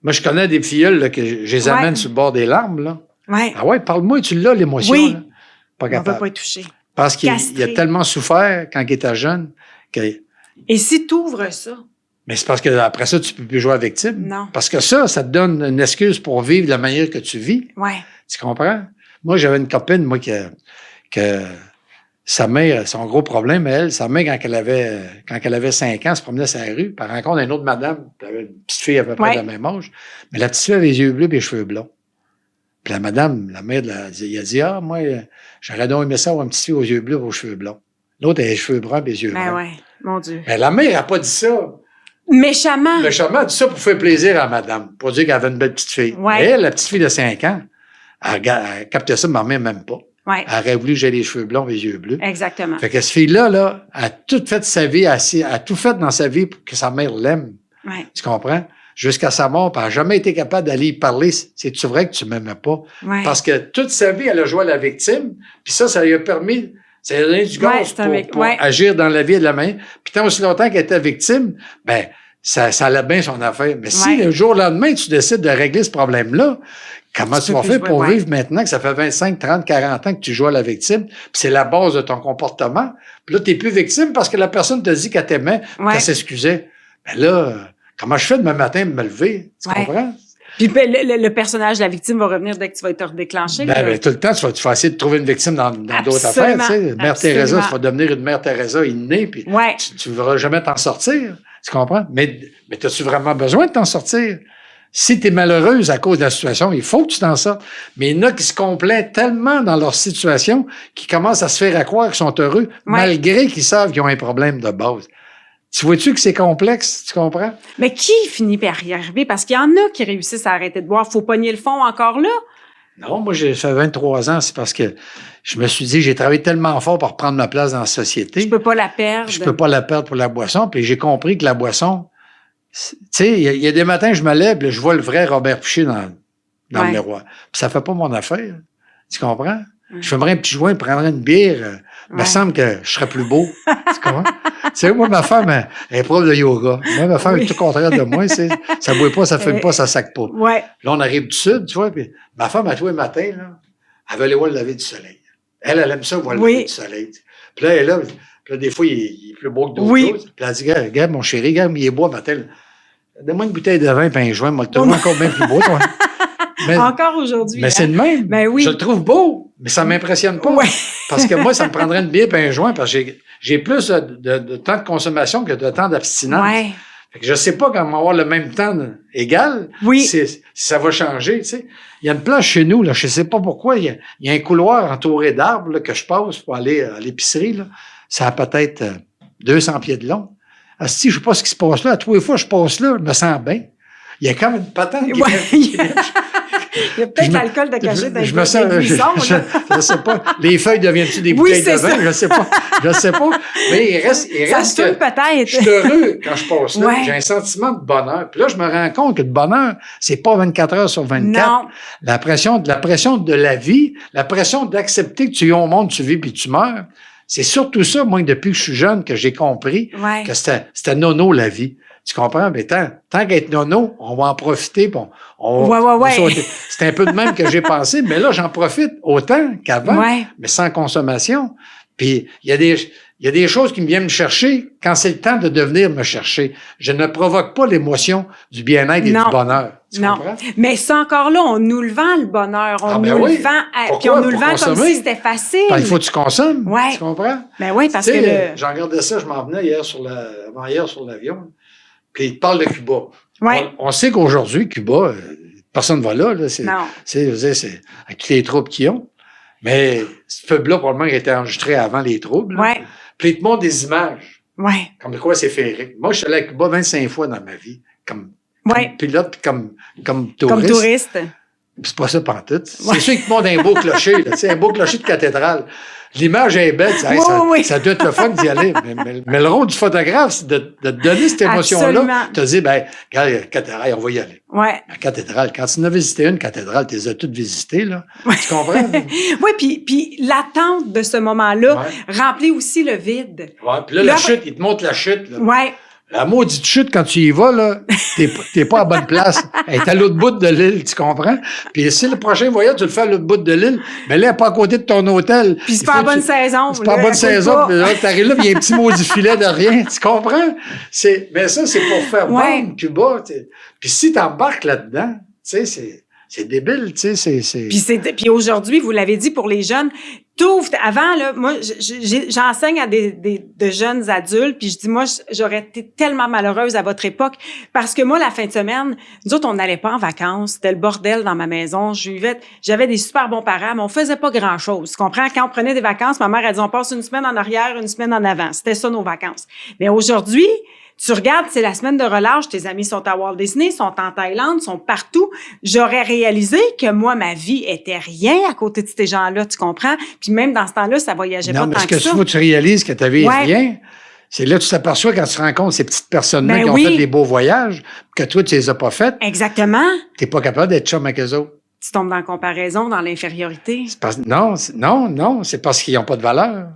Moi, je connais des filleuls là, que je les amène sur le bord des larmes, là. Ouais. Ah ouais, parle-moi, tu l'as, l'émotion. Oui. Là. Pas capable. On ne peut pas y toucher. Parce qu'il a tellement souffert quand il était jeune. Et si tu ouvres ça? Mais c'est parce qu'après ça, tu peux plus jouer à victime. Non. Parce que ça te donne une excuse pour vivre de la manière que tu vis. Ouais. Tu comprends? Moi, j'avais une copine, moi, que sa mère, son gros problème, sa mère, quand elle avait 5 ans, se promenait sur la rue, puis elle rencontre une autre madame, elle avait une petite fille à peu près de la même âge, mais la petite fille avait les yeux bleus et les cheveux blonds. Puis la madame, la mère, il a dit, moi, j'aurais donc aimé ça avoir une petite fille aux yeux bleus et aux cheveux blonds. L'autre, elle a les cheveux bruns et les yeux bruns. Ouais, mon Dieu. Mais la mère n'a pas dit ça. Méchamment. Méchamment, elle dit ça pour faire plaisir à madame, pour dire qu'elle avait une belle petite fille. Ouais. Mais elle, la petite fille de 5 ans, elle captait ça, ma mère même pas. Ouais. Elle aurait voulu que j'aie les cheveux blonds et les yeux bleus. Exactement. Fait que cette fille-là, a tout fait de sa vie, a tout fait dans sa vie pour que sa mère l'aime. Ouais. Tu comprends? Jusqu'à sa mort, puis elle n'a jamais été capable d'aller y parler. C'est-tu vrai que tu m'aimais pas? Ouais. Parce que toute sa vie, elle a joué à la victime, puis ça lui a permis, ça lui a donné du gaz pour agir dans la vie de la main. Puis tant aussi longtemps qu'elle était victime, ça allait bien son affaire. Mais si le jour au lendemain, tu décides de régler ce problème-là, comment tu vas faire pour vivre maintenant que ça fait 25, 30, 40 ans que tu joues à la victime, puis c'est la base de ton comportement. Puis là, tu n'es plus victime parce que la personne te dit qu'elle t'aimait, qu'elle s'excusait. Mais là, comment je fais demain matin de me lever? Tu comprends? Puis le personnage de la victime va revenir dès que tu vas être redéclenché. Tout le temps, tu vas essayer de trouver une victime dans d'autres affaires. Tu sais. Mère Teresa, tu vas devenir une Mère Teresa innée, puis tu ne voudras jamais t'en sortir. Tu comprends? Mais as-tu vraiment besoin de t'en sortir? Si tu es malheureuse à cause de la situation, il faut que tu t'en sortes. Mais il y en a qui se complaisent tellement dans leur situation qu'ils commencent à se faire croire qu'ils sont heureux, malgré qu'ils savent qu'ils ont un problème de base. Tu vois-tu que c'est complexe? Tu comprends? Mais qui finit par y arriver? Parce qu'il y en a qui réussissent à arrêter de boire. Faut pogner le fond encore là. Non, moi, j'ai fait 23 ans. C'est parce que je me suis dit, j'ai travaillé tellement fort pour prendre ma place dans la société. Je peux pas la perdre. Je peux pas la perdre pour la boisson. Puis j'ai compris que la boisson, tu sais, il y a des matins, je me lève, là, je vois le vrai Robert Piché dans le miroir. Puis ça fait pas mon affaire. Tu comprends? Je fumerais un petit joint, prendrais une bière. Il me semble que je serais plus beau. Tu comprends? Tu sais, moi, ma femme, elle est prof de yoga. Moi, ma femme est tout le contraire de moi. Ça boit pas, ça fume pas, ça sac pas. Ouais. Là, on arrive du sud, tu vois. Puis ma femme, à tous les matins, là, elle veut aller voir le lever du soleil. Elle aime ça, voir le lever du soleil. Puis là, elle est là. Puis là, des fois, il est plus beau que d'autres choses. Puis elle dit, regarde, mon chéri, regarde, il est beau matin. Donne-moi une bouteille de vin et un joint, moi, le trouve encore bien plus beau, toi. Mais, encore aujourd'hui. Mais c'est le même. Ben oui. Je le trouve beau, mais ça m'impressionne pas. Ouais. Parce que moi, ça me prendrait une bière et un joint parce que j'ai plus de temps de consommation que de temps d'abstinence. Ouais. Fait que je sais pas comment avoir le même temps égal. Oui. Si ça va changer, tu sais. Il y a une place chez nous, là, je sais pas pourquoi, il y a un couloir entouré d'arbres là, que je passe pour aller à l'épicerie. Là. Ça a peut-être 200 pieds de long. Asti, je sais pas ce qui se passe là. À tous les fois, je passe là, je me sens bien. Il y a comme une patente qui il y a peut-être l'alcool de cachet dans les buissons. Je sais pas. Les feuilles deviennent-tu des bouteilles de vin? Je sais pas. Mais il reste que peut-être. Je suis heureux quand je passe là. J'ai un sentiment de bonheur. Puis là, je me rends compte que le bonheur, c'est pas 24 heures sur 24. Non. La pression de la vie, la pression d'accepter que tu es au monde, tu vis puis tu meurs. C'est surtout ça, moi, depuis que je suis jeune, que j'ai compris que c'était nono la vie. Tu comprends? Mais tant qu'être nono, on va en profiter. C'est un peu de même que j'ai pensé, mais là, j'en profite autant qu'avant, mais sans consommation. Puis, il y a des choses qui me viennent me chercher quand c'est le temps de devenir me chercher. Je ne provoque pas l'émotion du bien-être et du bonheur. Tu comprends? Mais ça, encore là, on nous le vend, le bonheur. On nous le vend, puis on nous le vend comme si c'était facile. Il faut que tu consommes. Tu comprends? Ben oui, parce que j'en regardais ça, je m'en venais avant-hier sur l'avion. Puis il te parle de Cuba. On sait qu'aujourd'hui, Cuba, personne ne va là. C'est avec les troubles qu'ils ont. Mais ce pub-là, probablement, il a été enregistré avant les troubles. Puis il te montre des images. Comme de quoi c'est féerique. Moi, je suis allé à Cuba 25 fois dans ma vie. Comme pilote, puis comme touriste. Comme touriste. Puis c'est pas ça pantoute. C'est sûr qu'ils te montrent un beau clocher, là, un beau clocher de cathédrale. L'image est bête, ça doit être le fun d'y aller. Mais le rôle du photographe, c'est de te donner cette émotion-là. Tu te dis, regarde, la cathédrale, on va y aller. La cathédrale, quand tu en as visité une cathédrale, tu les as toutes visitées, là. Tu comprends? Puis l'attente de ce moment-là remplit aussi le vide. Puis là, la chute, il te montre la chute, là. La maudite chute, quand tu y vas, là, t'es pas à bonne place. Elle est à l'autre bout de l'île, tu comprends? Puis si le prochain voyage, tu le fais à l'autre bout de l'île, mais là, elle n'est pas à côté de ton hôtel. Puis c'est pas à bonne saison. C'est pas à bonne saison. Puis là, t'arrives là, puis il y a un petit maudit filet de rien. Tu comprends? Mais ça, c'est pour faire vendre Cuba. Puis si t'embarques là-dedans, tu sais, c'est débile, tu sais, Puis aujourd'hui, vous l'avez dit pour les jeunes, avant, là, moi, j'enseigne à de jeunes adultes, puis je dis, moi, j'aurais été tellement malheureuse à votre époque, parce que moi, la fin de semaine, nous autres, on n'allait pas en vacances, c'était le bordel dans ma maison, j'avais des super bons parents, mais on faisait pas grand-chose, tu comprends? Quand on prenait des vacances, ma mère, elle dit, on passe une semaine en arrière, une semaine en avant, c'était ça nos vacances. Mais aujourd'hui, tu regardes, c'est la semaine de relâche, tes amis sont à Walt Disney, sont en Thaïlande, sont partout. J'aurais réalisé que moi, ma vie était rien à côté de ces gens-là, tu comprends? Puis même dans ce temps-là, ça voyageait pas tant que ça. Non, mais ce que tu réalises que ta vie est rien, c'est là que tu t'aperçois quand tu rencontres ces petites personnes-là qui ont fait des beaux voyages, que toi, tu les as pas faites. Exactement. T'es pas capable d'être chum avec eux autres. Tu tombes dans la comparaison, dans l'infériorité. Non, c'est parce qu'ils n'ont pas de valeur.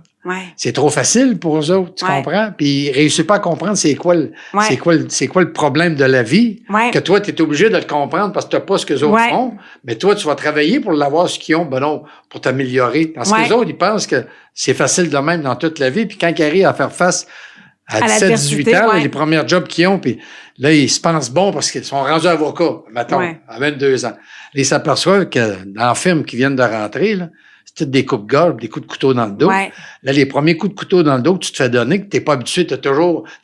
C'est trop facile pour eux autres, tu comprends? Puis ils réussissent pas à comprendre c'est quoi le problème de la vie, que toi, tu es obligé de le comprendre parce que tu n'as pas ce que les autres font, mais toi, tu vas travailler pour l'avoir ce qu'ils ont, pour t'améliorer. Parce que les autres, ils pensent que c'est facile de même dans toute la vie, puis quand ils arrivent à faire face à 17-18 ans, les premiers jobs qu'ils ont, puis là, ils se pensent bons parce qu'ils sont rendus avocats, mettons, à 22 ans. Là, ils s'aperçoivent que dans la firme qui viennent de rentrer, là, c'est des coupe-gorge, des coups de couteau dans le dos. Là, les premiers coups de couteau dans le dos que tu te fais donner, que t'es pas habitué, t'es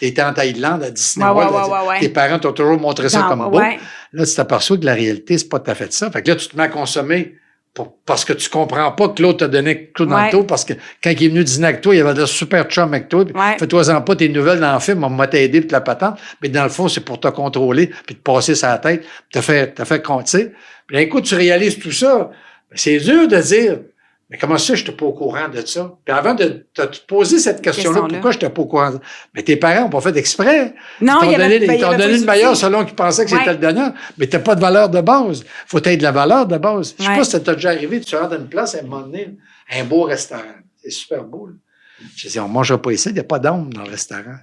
été en Thaïlande, à Disney World, tes parents t'ont toujours montré ça comme beau. Là, tu t'aperçois que la réalité, c'est pas tout à fait ça. Fait que là, tu te mets à consommer parce que tu comprends pas que l'autre t'a donné un couteau dans le dos, parce que quand il est venu dîner avec toi, il avait de super chum avec toi. Fais-toi-en pas tes nouvelles dans le film, on m'a t'aider puis la patente. Mais dans le fond, c'est pour te contrôler puis te passer sa tête, puis te faire compter. Puis d'un coup, tu réalises tout ça. C'est dur de dire, mais comment ça, je n'étais pas au courant de ça? Puis avant de te poser cette question-là, pourquoi je n'étais pas au courant? Mais tes parents n'ont pas fait exprès. Non, ils t'ont donné le meilleur selon qu'ils pensaient que c'était le dernier. Mais tu n'as pas de valeur de base. Faut être de la valeur de base. Je sais pas si ça t'est déjà arrivé, tu rentres dans une place, à un moment donné, un beau restaurant. C'est super beau, là. Je dis, on ne mangera pas ici, il n'y a pas d'ombre dans le restaurant.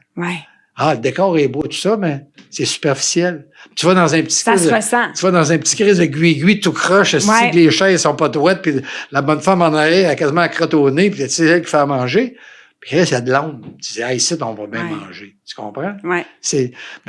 Ah, le décor est beau, tout ça, mais c'est superficiel. Tu vas dans un petit crise de gui-gui tout croche, que les chaises sont pas droites, puis la bonne femme en arrière a quasiment la crotte au nez, puis c'est elle qui fait à manger. Puis là, il y a de l'ombre. Tu dis, ici, on va bien manger. Tu comprends? Mais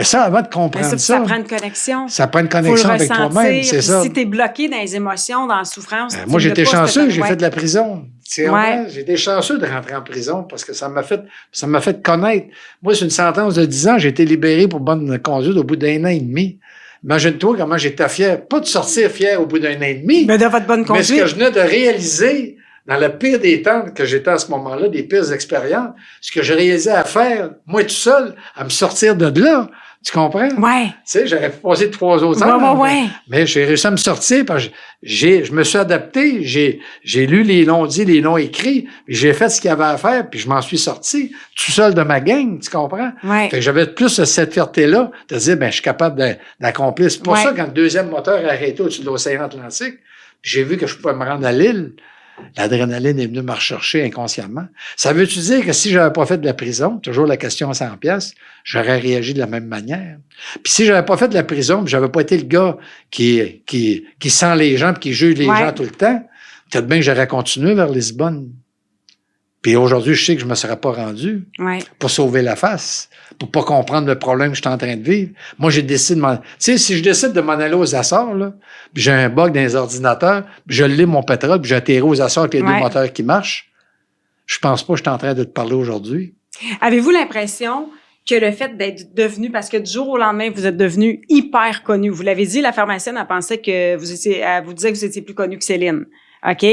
ça, avant de comprendre ça prend une connexion. Ça prend une connexion avec toi-même, c'est ça. Si tu es bloqué dans les émotions, dans la souffrance. Moi, j'étais chanceux, j'ai fait de la prison. J'ai été chanceux de rentrer en prison parce que ça m'a fait connaître. Moi, c'est une sentence de 10 ans, j'ai été libéré pour bonne conduite au bout d'un an et demi. Imagine-toi comment j'étais fier. Pas de sortir fier au bout d'un an et demi. Mais de votre bonne conduite. Mais ce que je venais de réaliser dans le pire des temps que j'étais à ce moment-là, des pires expériences, ce que j'ai réalisé à faire, moi tout seul, à me sortir de là, tu comprends? Ouais. Tu sais, j'aurais passé 3 autres ans. Mais j'ai réussi à me sortir parce que je me suis adapté, j'ai lu les noms dits, les noms écrits, puis j'ai fait ce qu'il y avait à faire, puis je m'en suis sorti tout seul de ma gang, tu comprends? Ouais. Fait que j'avais plus cette fierté-là de dire, ben, je suis capable d'accomplir. C'est pour ça, quand le deuxième moteur a arrêté au-dessus de l'océan Atlantique, j'ai vu que je pouvais me rendre à l'île. L'adrénaline est venue me rechercher inconsciemment. Ça veut-tu dire que si j'avais pas fait de la prison, toujours la question à 100 piastres, j'aurais réagi de la même manière? Puis si j'avais pas fait de la prison, puis j'avais pas été le gars qui sent les gens puis qui juge les gens tout le temps, peut-être bien que j'aurais continué vers Lisbonne. Puis aujourd'hui, je sais que je me serais pas rendu pour sauver la face, pour pas comprendre le problème que je suis en train de vivre. Moi, j'ai décidé de tu sais, si je décide de m'en aller aux Açores, là, puis j'ai un bug dans les ordinateurs, puis je lis mon pétrole, puis j'atterris aux Açores, puis il y a 2 moteurs qui marchent, je pense pas que je suis en train de te parler aujourd'hui. Avez-vous l'impression que le fait d'être devenu, parce que du jour au lendemain, vous êtes devenu hyper connu. Vous l'avez dit, la pharmacienne, elle pensait que elle vous disait que vous étiez plus connu que Céline. OK?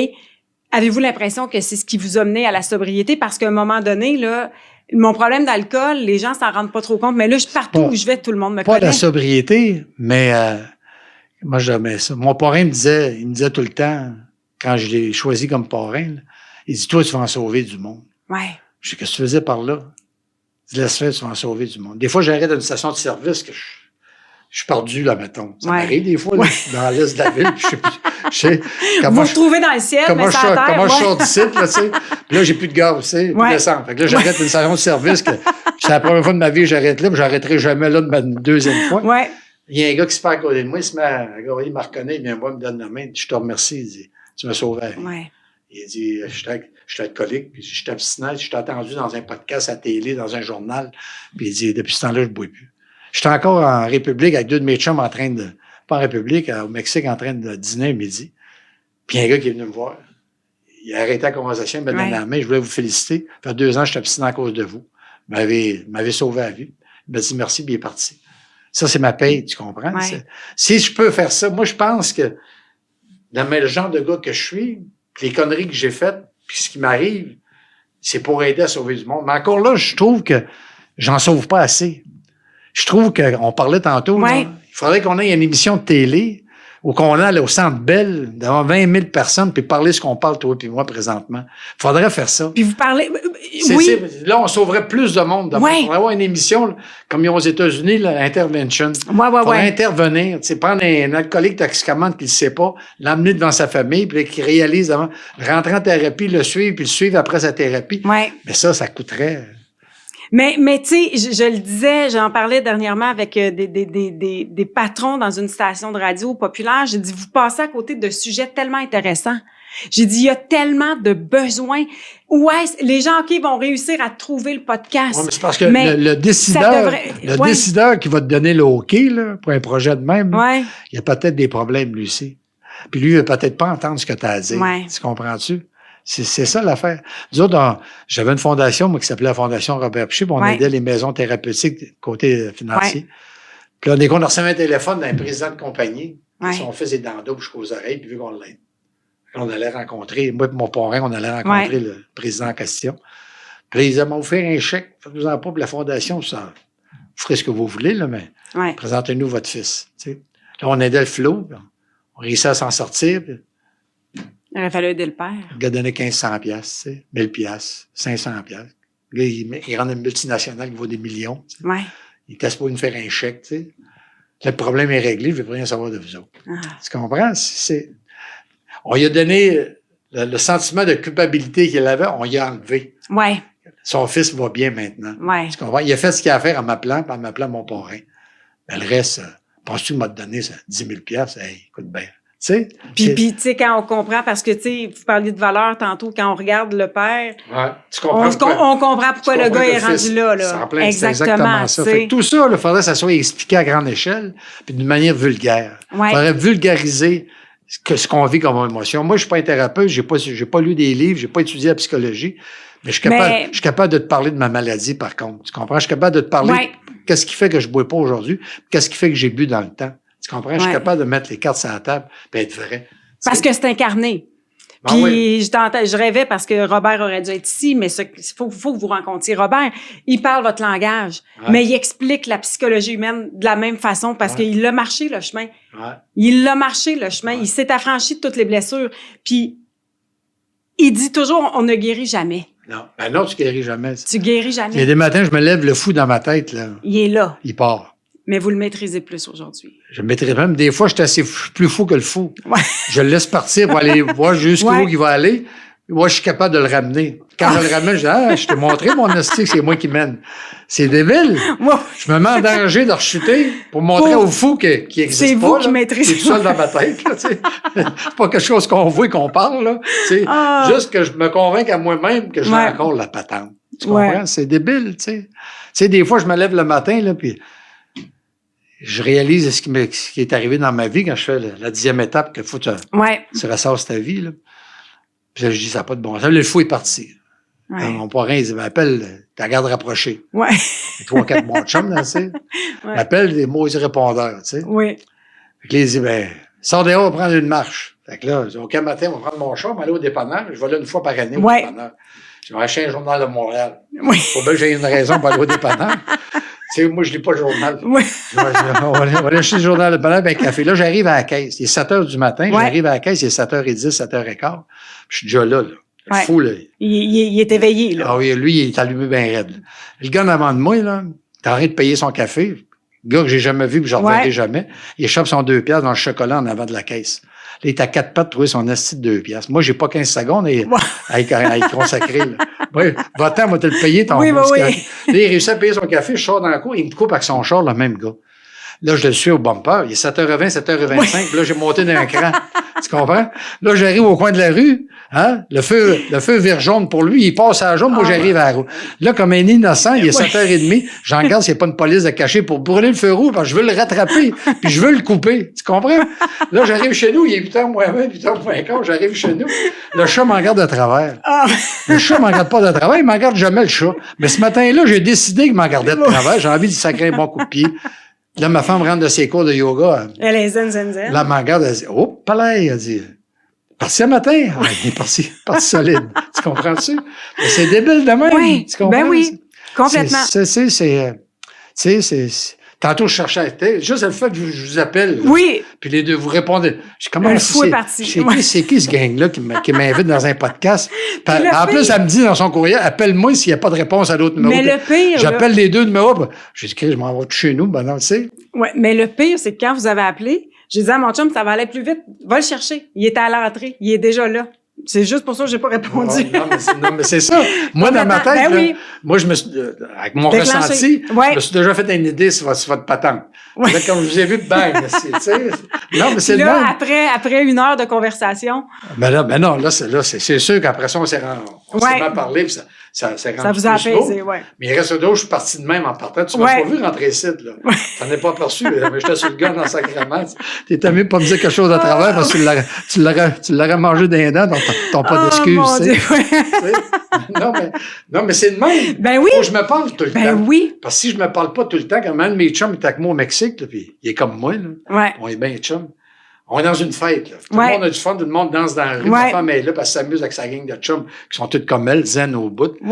Avez-vous l'impression que c'est ce qui vous a mené à la sobriété? Parce qu'à un moment donné, là, mon problème d'alcool, les gens s'en rendent pas trop compte, mais là, partout où je vais, tout le monde me connaît. Pas la sobriété, mais moi, j'aimais ça. Mon parrain il me disait tout le temps, quand je l'ai choisi comme parrain, là, il dit, toi, tu vas en sauver du monde. Ouais. Je sais, qu'est-ce que tu faisais par là? Il dit, laisse faire, tu vas en sauver du monde. Des fois, j'arrête à une station de service que je suis perdu, là, mettons. Ça m'arrive des fois, là, dans l'est de la ville, puis je sais vous retrouvez dans le ciel, mais ça à terre. Comment je sors d'ici, là, tu sais. Puis là, j'ai plus de gaz, tu sais, plus d'essence. Fait que là, j'arrête une station de service que c'est la première fois de ma vie que j'arrête là, puis j'arrêterai jamais là une deuxième fois. Ouais. Il y a un gars qui se fait à côté de moi, il se met il me reconnaît, il vient voir, il me donne la main, je te remercie, il dit, tu m'as sauvé la vie. Ouais. Il dit, je suis alcoolique, puis je suis abstinent, je t'ai entendu dans un podcast à télé, dans un journal, puis il dit, depuis ce temps-là, je ne bois plus. J'étais encore en République avec 2 de mes chums pas en République, au Mexique, en train de dîner à midi. Puis un gars qui est venu me voir. Il a arrêté la conversation, il m'a donné la main, je voulais vous féliciter. Ça fait 2 ans que je suis abstinent à cause de vous. Il m'avait sauvé la vie. Il m'a dit merci, puis il est parti. Ça, c'est ma paye, tu comprends? Ouais. Si je peux faire ça, moi, je pense que dans le genre de gars que je suis, puis les conneries que j'ai faites, puis ce qui m'arrive, c'est pour aider à sauver du monde. Mais encore là, je trouve que j'en sauve pas assez. Je trouve qu'on parlait tantôt, là, il faudrait qu'on ait une émission de télé ou qu'on aille au Centre Bell devant 20 000 personnes puis parler ce qu'on parle, toi et moi, présentement. Il faudrait faire ça. Puis vous parlez... Là, on sauverait plus de monde. On pourrait avoir une émission, là, comme ils ont aux États-Unis, là, Intervention. Il faudrait intervenir. Prendre un alcoolique toxicomane qui ne le sait pas, l'emmener devant sa famille, puis qu'il réalise avant, rentrer en thérapie, le suivre, puis le suivre après sa thérapie. Ouais. Mais ça coûterait... Mais tu sais, je le disais, j'en parlais dernièrement avec des patrons dans une station de radio populaire. J'ai dit, vous passez à côté de sujets tellement intéressants. J'ai dit, il y a tellement de besoins. Les gens, OK, vont réussir à trouver le podcast. Oui, mais c'est parce que le décideur qui va te donner le OK, là, pour un projet de même, il y a peut-être des problèmes, lui aussi. Puis lui, il va peut-être pas entendre ce que tu as à dire. Tu comprends-tu? C'est ça l'affaire. Nous autres, j'avais une fondation, moi, qui s'appelait la Fondation Robert Piché, puis on aidait les maisons thérapeutiques côté financier. Puis là, on recevait un téléphone d'un président de compagnie. Son fils est dans le dos jusqu'aux oreilles, puis vu qu'on l'aide. On allait rencontrer, moi et mon parrain, on allait rencontrer le président en question. Puis là, il disait, vous faire un chèque, faites-vous en pas pour la fondation, ça, vous ferez ce que vous voulez, là, mais présentez-nous votre fils. T'sais. Là, on aidait le flot, on réussissait à s'en sortir. Puis, il aurait fallu aider le père. Le gars donnait 1500 piastres, tu sais, 1000 piastres, 500 piastres. Le gars, il rend une multinationale qui vaut des millions. Il teste pour nous faire un chèque, tu sais. Là, le problème est réglé, je ne veux rien savoir de vous autres. Tu comprends? On lui a donné le sentiment de culpabilité qu'il avait, on lui a enlevé. Son fils va bien maintenant. Tu comprends? Il a fait ce qu'il a à faire en m'appelant mon parrain. Mais le reste, penses-tu qu'il m'a donné 10 000 piastres? Hey, écoute bien. Puis tu sais, quand on comprend, parce que, tu sais, vous parliez de valeur tantôt, quand on regarde le père, on comprend pourquoi le gars est rendu là. C'est exactement ça. Fait que tout ça, il faudrait que ça soit expliqué à grande échelle, puis d'une manière vulgaire. Il faudrait vulgariser ce qu'on vit comme émotion. Moi, je suis pas un thérapeute, j'ai pas lu des livres, j'ai pas étudié la psychologie, mais je suis capable de te parler de ma maladie, par contre. Tu comprends? Je suis capable de te parler qu'est-ce qui fait que je bois pas aujourd'hui, qu'est-ce qui fait que j'ai bu dans le temps. Tu comprends? Je suis capable de mettre les cartes sur la table et être vrai. Parce que c'est incarné. Puis je rêvais parce que Robert aurait dû être ici, mais il faut que vous rencontriez Robert. Il parle votre langage, mais il explique la psychologie humaine de la même façon parce qu'il l'a marché, le chemin. Il l'a marché, le chemin. Il s'est affranchi de toutes les blessures. Puis il dit toujours, on ne guérit jamais. Non, ben non, tu guéris jamais. Tu guéris jamais. Il y a des matins, je me lève le fou dans ma tête, là. Il est là. Il part. Mais vous le maîtrisez plus aujourd'hui. Je le maîtrise même. Des fois, je suis plus fou que le fou. Ouais. Je le laisse partir pour aller voir jusqu'où il va aller. Moi, je suis capable de le ramener. Quand je le ramène, je dis, je t'ai montré mon hostie, c'est moi qui mène. C'est débile. Je me mets en danger de rechuter pour montrer au fou qu'il existe pas. C'est vous qui maîtrisez. C'est tout seul dans ma tête, là, tu sais. C'est pas quelque chose qu'on voit et qu'on parle, là. C'est juste que je me convainc à moi-même que j'ai encore la patente. Tu comprends? C'est débile, tu sais. Tu sais, des fois, je me lève le matin, là, puis je réalise ce qui est arrivé dans ma vie quand je fais la 10e étape qu'il faut que tu ressasses ta vie, là. Puis là, je dis, ça n'a pas de bon sens. Le fou est parti. Mon parrain, il m'appelle ta garde rapprochée. 3-4 bons chums, tu sais. M'appelle des mauvais répondeurs, tu sais. Fait que là, il dit, sors dehors, on va prendre une marche. Fait que là, je dis, OK, matin, on va prendre mon char, on va aller au dépanneur. Je vais là une fois par année au dépanneur. Je vais acheter un journal de Montréal. Faut bien que j'ai une raison pour aller au dépanneur. Tu sais, moi, je lis pas le journal. On va aller acheter le journal de dépanneur, un café. Là, j'arrive à la caisse. Il est 7 h du matin. J'arrive à la caisse, il est 7h10, 7h15. Je suis déjà là. Le fou, là. Il est éveillé, là. Ah oui, lui, il est allumé bien raide. Le gars en avant de moi, là, t'as arrêté de payer son café. Le gars que j'ai jamais vu, que je ne reverrai jamais. Il échappe son 2 piastres dans le chocolat en avant de la caisse. Là, il est à 4 pattes de trouver son asti de 2 piastres. Moi, j'ai pas 15 secondes à y consacrer, là. Va-t'en, va te le payer, ton Là, il réussit à payer son café, je sors dans la cour, il me coupe avec son char, le même gars. Là, je le suis au bumper. Il est 7h20, 7h25. Puis là, j'ai monté d'un cran. Tu comprends? Là, j'arrive au coin de la rue. Hein? Le feu vire jaune pour lui. Il passe à la jaune. Moi, j'arrive à la route. Là, comme un innocent, il est 7h30. J'en regarde s'il n'y a pas une police de cachet pour brûler le feu rouge parce que je veux le rattraper. Puis je veux le couper. Tu comprends? Là, j'arrive chez nous. Il est 8h moins 20, 8h moins 15. J'arrive chez nous. Le chat m'en regarde de travers. Le chat m'en regarde pas de travers. Il m'en regarde jamais, le chat. Mais ce matin-là, j'ai décidé qu'il m'en regardait de travers. J'ai envie de sacrer un bon coup de pied. Là, ma femme rentre de ses cours de yoga. Elle est zen. Là, elle me regarde, elle dit, oh, palais, elle dit, parti ce matin? Ah, il est parti solide. Tu comprends-tu? Mais c'est débile de même. Oui, tu comprends? Ben oui, complètement. Tantôt, je cherchais, juste le fait que je vous appelle. Là, oui. Puis les deux, vous répondez. Comment le fou est parti. C'est qui ce gang-là qui m'invite dans un podcast? En plus, elle me dit dans son courriel, appelle-moi s'il n'y a pas de réponse à l'autre numéro. Mais le pire. J'appelle les deux numéros. J'ai dit, je m'en vais chez nous. Ben non, tu sais. Oui, mais le pire, c'est que quand vous avez appelé, j'ai dit à mon chum, ça va aller plus vite. Va le chercher. Il était à l'entrée. Il est déjà là. C'est juste pour ça que j'ai pas répondu. Non, mais c'est ça. Moi, dans ma tête, là, moi, je me suis, avec mon ressenti, je me suis déjà fait une idée sur votre patente. Là, quand je vous ai vu, bang, tu sais. Non, mais c'est là, le même. après 1 heure de conversation. C'est sûr qu'après ça, on s'est mal parlé, puis ça vous a apaisé, Mais il reste d'autres, je suis parti de même en partant. Tu m'as pas vu rentrer ici, là. T'en ai pas aperçu, mais j'étais sur le gars dans le sacrement. T'étais mieux pas me dire quelque chose à travers parce que tu l'aurais mangé d'un dent, t'as pas d'excuses, tu sais. Non, mais c'est de même. Ben oui. Faut que je me parle tout le temps. Ben oui. Parce que si je me parle pas tout le temps, quand même, mes chums étaient avec moi au Mexique, là, puis il est comme moi, là. On est bien chums. On est dans une fête, là. Tout le monde a du fun, tout le monde danse dans la rue. Ma femme est là parce qu'elle s'amuse avec sa gang de chums qui sont toutes comme elle, zen au bout. Puis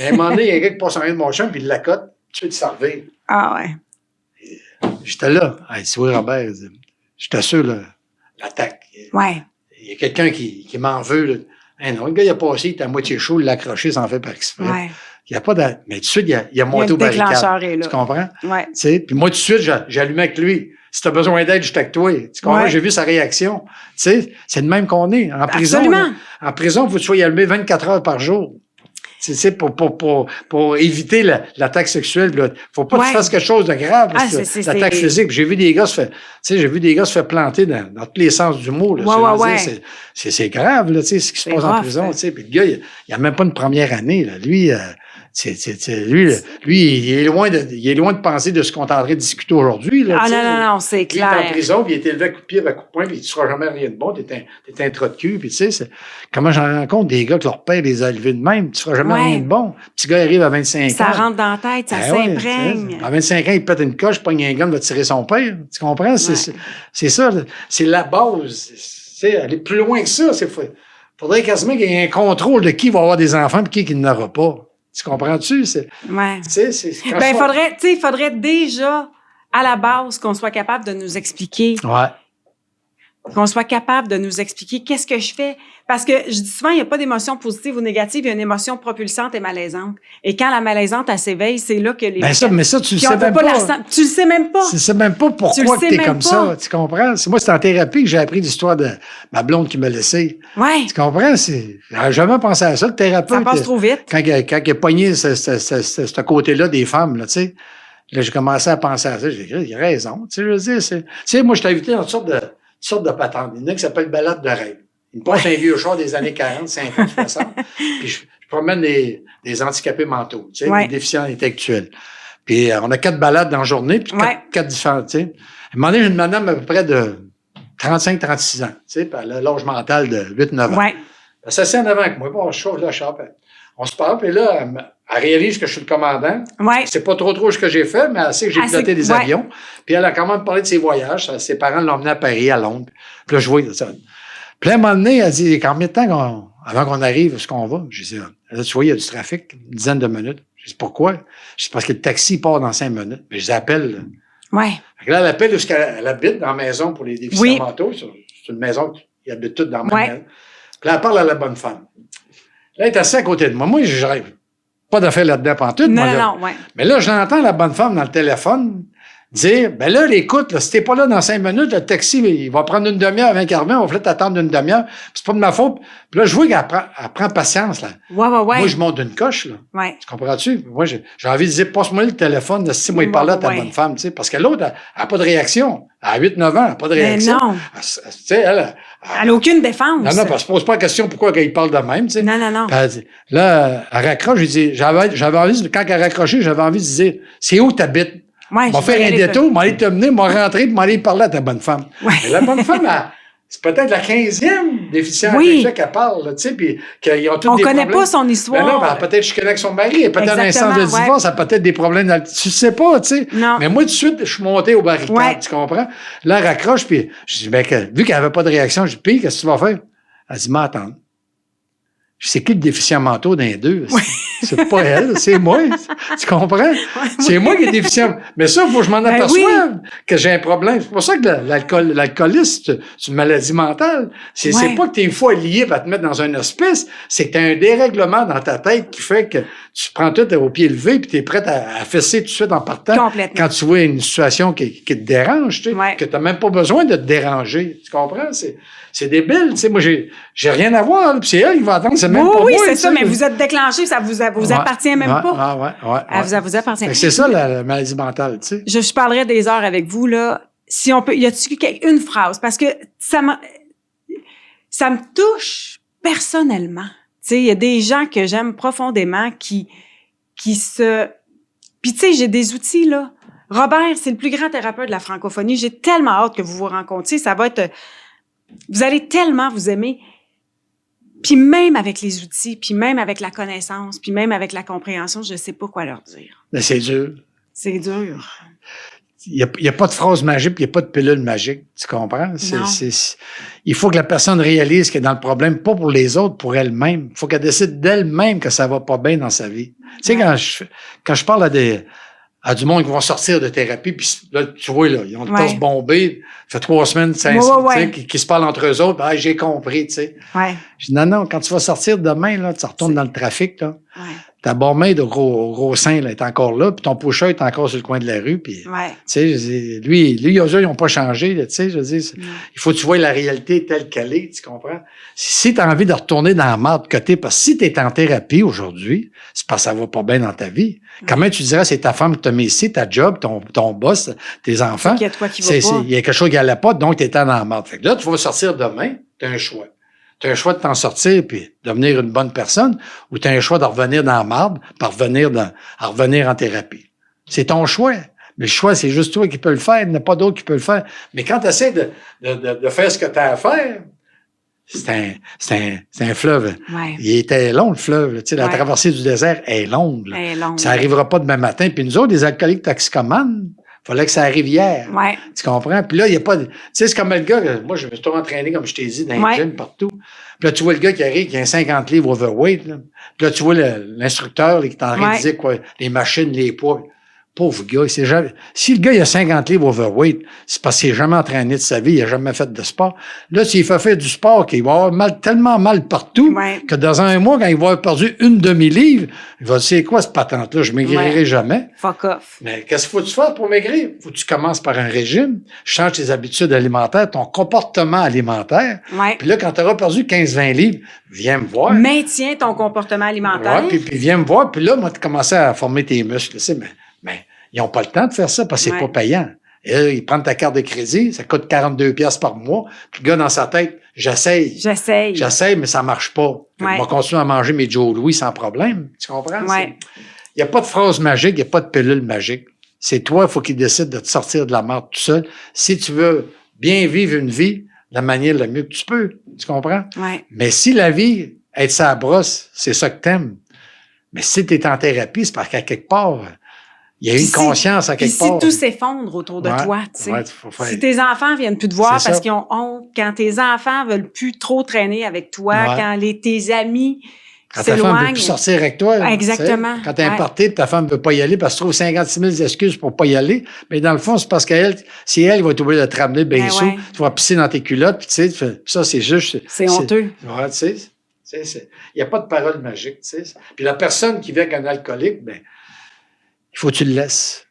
à un moment donné, il y a un gars qui passe en rien de mon chum, puis il l'accote, tu veux te servir. Ah ouais. J'étais là. C'est oui, Robert. Je t'assure, là, l'attaque. Ouais. Il y a quelqu'un qui m'en veut, là. Non, le gars, il a passé, il était à moitié chaud, il l'a accroché sans faire par exprès. Il y a pas mais tout de suite, il a monté au barricade. Tu comprends? Ouais. Puis moi, tout de suite, j'ai allumé avec lui. Si t'as besoin d'aide, je suis avec toi. Tu comprends? J'ai vu sa réaction. Tu sais, c'est de même qu'on est. En prison. Absolument. En prison, il faut que tu sois allumé 24 heures par jour. C'est pour éviter l'attaque sexuelle. Il faut pas que tu fasses quelque chose de grave. L'attaque physique. J'ai vu des gars se faire planter dans tous les sens du mot. Là, c'est grave, là, ce qui se passe en prison. Puis le gars, il a même pas une première année. Là. Lui, lui, il est loin de penser de ce qu'on est en train de discuter aujourd'hui. Là, non, c'est clair. Il est en prison, puis il est élevé à coup de pied, à coup de poing, puis tu ne feras jamais rien de bon, t'es un trou de cul, puis tu sais, comment j'en rencontre des gars que leur père les a élevés de même, tu ne feras jamais rien de bon. Le petit gars arrive à 25 ans. Ça rentre dans la tête, ça s'imprègne. À 25 ans, il pète une coche, pogne un gun, va tirer son père. Tu comprends? C'est ça, c'est la base. Aller plus loin que ça, faudrait quasiment qu'il y ait un contrôle de qui va avoir des enfants et qui n'aura pas. Tu comprends-tu? Ouais. Tu sais, il faudrait déjà, à la base, qu'on soit capable de nous expliquer. Ouais. Qu'on soit capable de nous expliquer qu'est-ce que je fais. Parce que je dis souvent, il n'y a pas d'émotion positive ou négative, il y a une émotion propulsante et malaisante. Et quand la malaisante, elle s'éveille, c'est là que les... Mais ça, tu le sais même pas. Tu le sais même pas. Tu le sais même pas pourquoi tu es comme ça. Tu comprends? Moi, c'est en thérapie que j'ai appris l'histoire de ma blonde qui m'a laissé. Ouais. Tu comprends? J'avais jamais pensé à ça, le thérapeute. Ça passe trop vite. Quand il a pogné ce côté-là des femmes, là, tu sais. Là, j'ai commencé à penser à ça. J'ai dit, il a raison. Tu sais, je veux dire, tu sais, moi, je t'ai invité dans une sorte de patente. Il y en a qui s'appelle balade de rêve. Il me passe un vieux char des années 40, 50, 60. Puis je promène des handicapés mentaux, tu sais, des déficients intellectuels. Puis on a 4 balades dans la journée, puis 4 différentes, tu sais. À un moment donné, j'ai une madame à peu près de 35-36 ans, tu sais, puis elle a l'âge mental de 8-9 ans. Ouais. Elle s'assied en avant avec moi, bon, je chauffe la chape. On se parle, puis là, elle réalise que je suis le commandant. Ouais. C'est pas trop ce que j'ai fait, mais elle sait que j'ai piloté des avions. Puis elle a quand même parlé de ses voyages. Ses parents l'ont emmené à Paris, à Londres. Puis là, je vois ça. Puis là, à un moment donné, elle dit, combien de temps avant qu'on arrive, où est-ce qu'on va? Je dis, là, tu vois, il y a du trafic, une dizaine de minutes. Je dis, pourquoi? Je dis, parce que le taxi part dans 5 minutes. Mais je les appelle. Ouais. Là, elle appelle où elle habite, dans la maison pour les déficients mentaux. C'est une maison qui habite toutes dans la même. Puis là, elle parle à la bonne femme. Là, elle est assise à côté de moi. Moi, je rêve. Pas d'affaires là-dedans pantoute. Non. Mais là, j'entends la bonne femme dans le téléphone dire, ben là, écoute, là, si t'es pas là dans 5 minutes, le taxi, il va prendre une demi-heure avant qu'il revienne, on va peut-être attendre une demi-heure. C'est pas de ma faute. Puis là, je vois qu'elle prend patience, là. Ouais. Moi, je monte d'une coche, là. Ouais. Tu comprends-tu? Moi, j'ai envie de dire, passe-moi le téléphone, si moi, il parle à ta bonne femme, tu sais. Parce que l'autre, elle n'a pas de réaction. À 8-9 ans, elle n'a pas de réaction. Mais non. Tu sais, elle n'a aucune défense. Non, elle se pose pas la question pourquoi il parle de même, tu sais. Non. Là, elle raccroche, je dis, j'avais envie, quand elle a raccroché, j'avais envie de dire, c'est où t'habites? Ouais, m'a fait un détour, m'a allé te mener, m'a rentré, m'a allé parler à ta bonne femme. Ouais. Et la bonne femme, c'est peut-être la 15e déficiente qu'elle parle, tu sais, puis qu'ils ont tous on des problèmes. On connaît pas son histoire. Ben non, peut-être je connais avec son mari, elle est peut-être dans un centre de divorce, elle a peut-être des problèmes. Tu sais pas, tu sais. Non. Mais moi, tout de suite, je suis monté au barricade, tu comprends? Là, elle raccroche, puis je dis, ben, vu qu'elle avait pas de réaction, je dis, puis, qu'est-ce que tu vas faire? Elle dit, m'attendre. Je sais qui le déficient mentaux d'un deux? C'est pas elle, c'est moi. Tu comprends? C'est moi qui est déficient. Mais ça, il faut que je m'en aperçoive que j'ai un problème. C'est pour ça que l'alcoolisme, c'est une maladie mentale. C'est pas que t'es une fois lié à te mettre dans un hospice, c'est que t'as un dérèglement dans ta tête qui fait que tu prends tout au pied levé puis t'es prête à fesser tout de suite en partant. Quand tu vois une situation qui te dérange, tu sais, que t'as même pas besoin de te déranger. Tu comprends? C'est débile. Tu sais, moi, j'ai rien à voir. Puis c'est elle qui va attendre. C'est même pas moi. Oui, c'est ça. Mais vous êtes déclenché. Ça vous appartient même pas. Elle vous appartient. C'est ça, la maladie mentale, tu sais. Je parlerai des heures avec vous, là. Si on peut, y a-t-il une phrase? Parce que ça me touche personnellement. Tu sais, il y a des gens que j'aime profondément qui se... Puis tu sais, j'ai des outils, là. Robert, c'est le plus grand thérapeute de la francophonie. J'ai tellement hâte que vous vous rencontriez. Ça va être... Vous allez tellement vous aimer. Puis même avec les outils, puis même avec la connaissance, puis même avec la compréhension, je sais pas quoi leur dire. Mais c'est dur. C'est dur. Il y a pas de phrase magique, puis il y a pas de pilule magique. Tu comprends? Il faut que la personne réalise qu'elle est dans le problème, pas pour les autres, pour elle-même. Il faut qu'elle décide d'elle-même que ça va pas bien dans sa vie. Tu sais, quand je parle à du monde qui vont sortir de thérapie, puis là, tu vois, là, ils ont tous bombé, ça fait 3 semaines, 5 semaines, qui se parlent entre eux autres, j'ai compris, tu sais. Je dis, non, quand tu vas sortir demain, là, tu retournes dans le trafic, là. Ta barmaid au gros sein, là, est encore là, puis ton pusher est encore sur le coin de la rue, puis, tu sais, lui, eux, ils n'ont pas changé, là, tu sais, je veux dire, il faut que tu vois la réalité telle qu'elle est, tu comprends? Si tu as envie de retourner dans la marde que t'es, parce que si tu es en thérapie aujourd'hui, c'est parce que ça va pas bien dans ta vie. Comment tu dirais, c'est ta femme qui t'a mis ici, ta job, ton boss, tes enfants. Il y a de quoi qui va pas. Il y a quelque chose qui n'allait pas, donc tu étais dans la marde. Fait que là, tu vas sortir demain, tu as un choix. Tu as un choix de t'en sortir puis devenir une bonne personne, ou tu as un choix de revenir dans la marde, à revenir en thérapie. C'est ton choix. Mais le choix, c'est juste toi qui peux le faire. Il n'y en a pas d'autre qui peut le faire. Mais quand tu essaies de faire ce que tu as à faire, c'est un fleuve. Il était long, le fleuve. Tu sais, la traversée du désert est longue. Ça n'arrivera pas demain matin. Puis nous autres, les alcooliques toxicomanes, Fallait que ça arrive hier. Ouais. Tu comprends? Puis là, il n'y a pas de... Tu sais, c'est comme le gars, moi, je me suis toujours entraîné, comme je t'ai dit, dans les gyms, partout. Puis là, tu vois le gars qui arrive, qui a un 50 livres overweight, là. Puis là, tu vois l'instructeur là, qui est en train de dire quoi, les machines, les poids. Pauvre gars, c'est jamais... Si le gars, il a 50 livres overweight, c'est parce qu'il n'a jamais entraîné de sa vie, il n'a jamais fait de sport. Là, s'il fait faire du sport, qu'il va avoir tellement mal partout, que dans un mois, quand il va avoir perdu une demi-livre, il va dire, c'est quoi cette patente-là? Je maigrirai jamais. Fuck off. Mais qu'est-ce qu'il faut que tu fasses pour maigrir? Faut que tu commences par un régime, change tes habitudes alimentaires, ton comportement alimentaire. Puis là, quand tu auras perdu 15-20 livres, viens me voir. Maintiens ton comportement alimentaire. Puis viens me voir. Puis là, moi, tu commences à former tes muscles. Mais ils n'ont pas le temps de faire ça parce que c'est pas payant. Et là, ils prennent ta carte de crédit, ça coûte 42 piastres par mois. Puis le gars, dans sa tête, j'essaye, mais ça marche pas. Je vais continuer à manger mes Joe Louis sans problème. Tu comprends? Il n'y a pas de phrase magique, il n'y a pas de pilule magique. C'est toi, il faut qu'il décide de te sortir de la merde tout seul. Si tu veux bien vivre une vie de la manière la mieux que tu peux. Tu comprends? Mais si la vie, être sa brosse, c'est ça que t'aimes. Mais si tu es en thérapie, c'est parce qu'à quelque part... Il y a une conscience à quelque part. Si tout s'effondre autour de toi, tu sais. Si tes enfants viennent plus te voir parce qu'ils ont honte, quand tes enfants veulent plus trop traîner avec toi, quand tes amis s'éloignent. Ta femme ne veut plus sortir avec toi. Exactement. Quand tu es un party, ta femme ne veut pas y aller parce que tu trouves 56 000 excuses pour pas y aller. Mais dans le fond, c'est parce qu'elle, si elle va être obligée de te ramener le bain-sous, tu vas pisser dans tes culottes, puis tu sais, ça, c'est juste... C'est honteux. Ouais, tu sais. Il n'y a pas de parole magique, tu sais. Puis la personne qui vit avec un alcoolique, il faut que tu le laisses.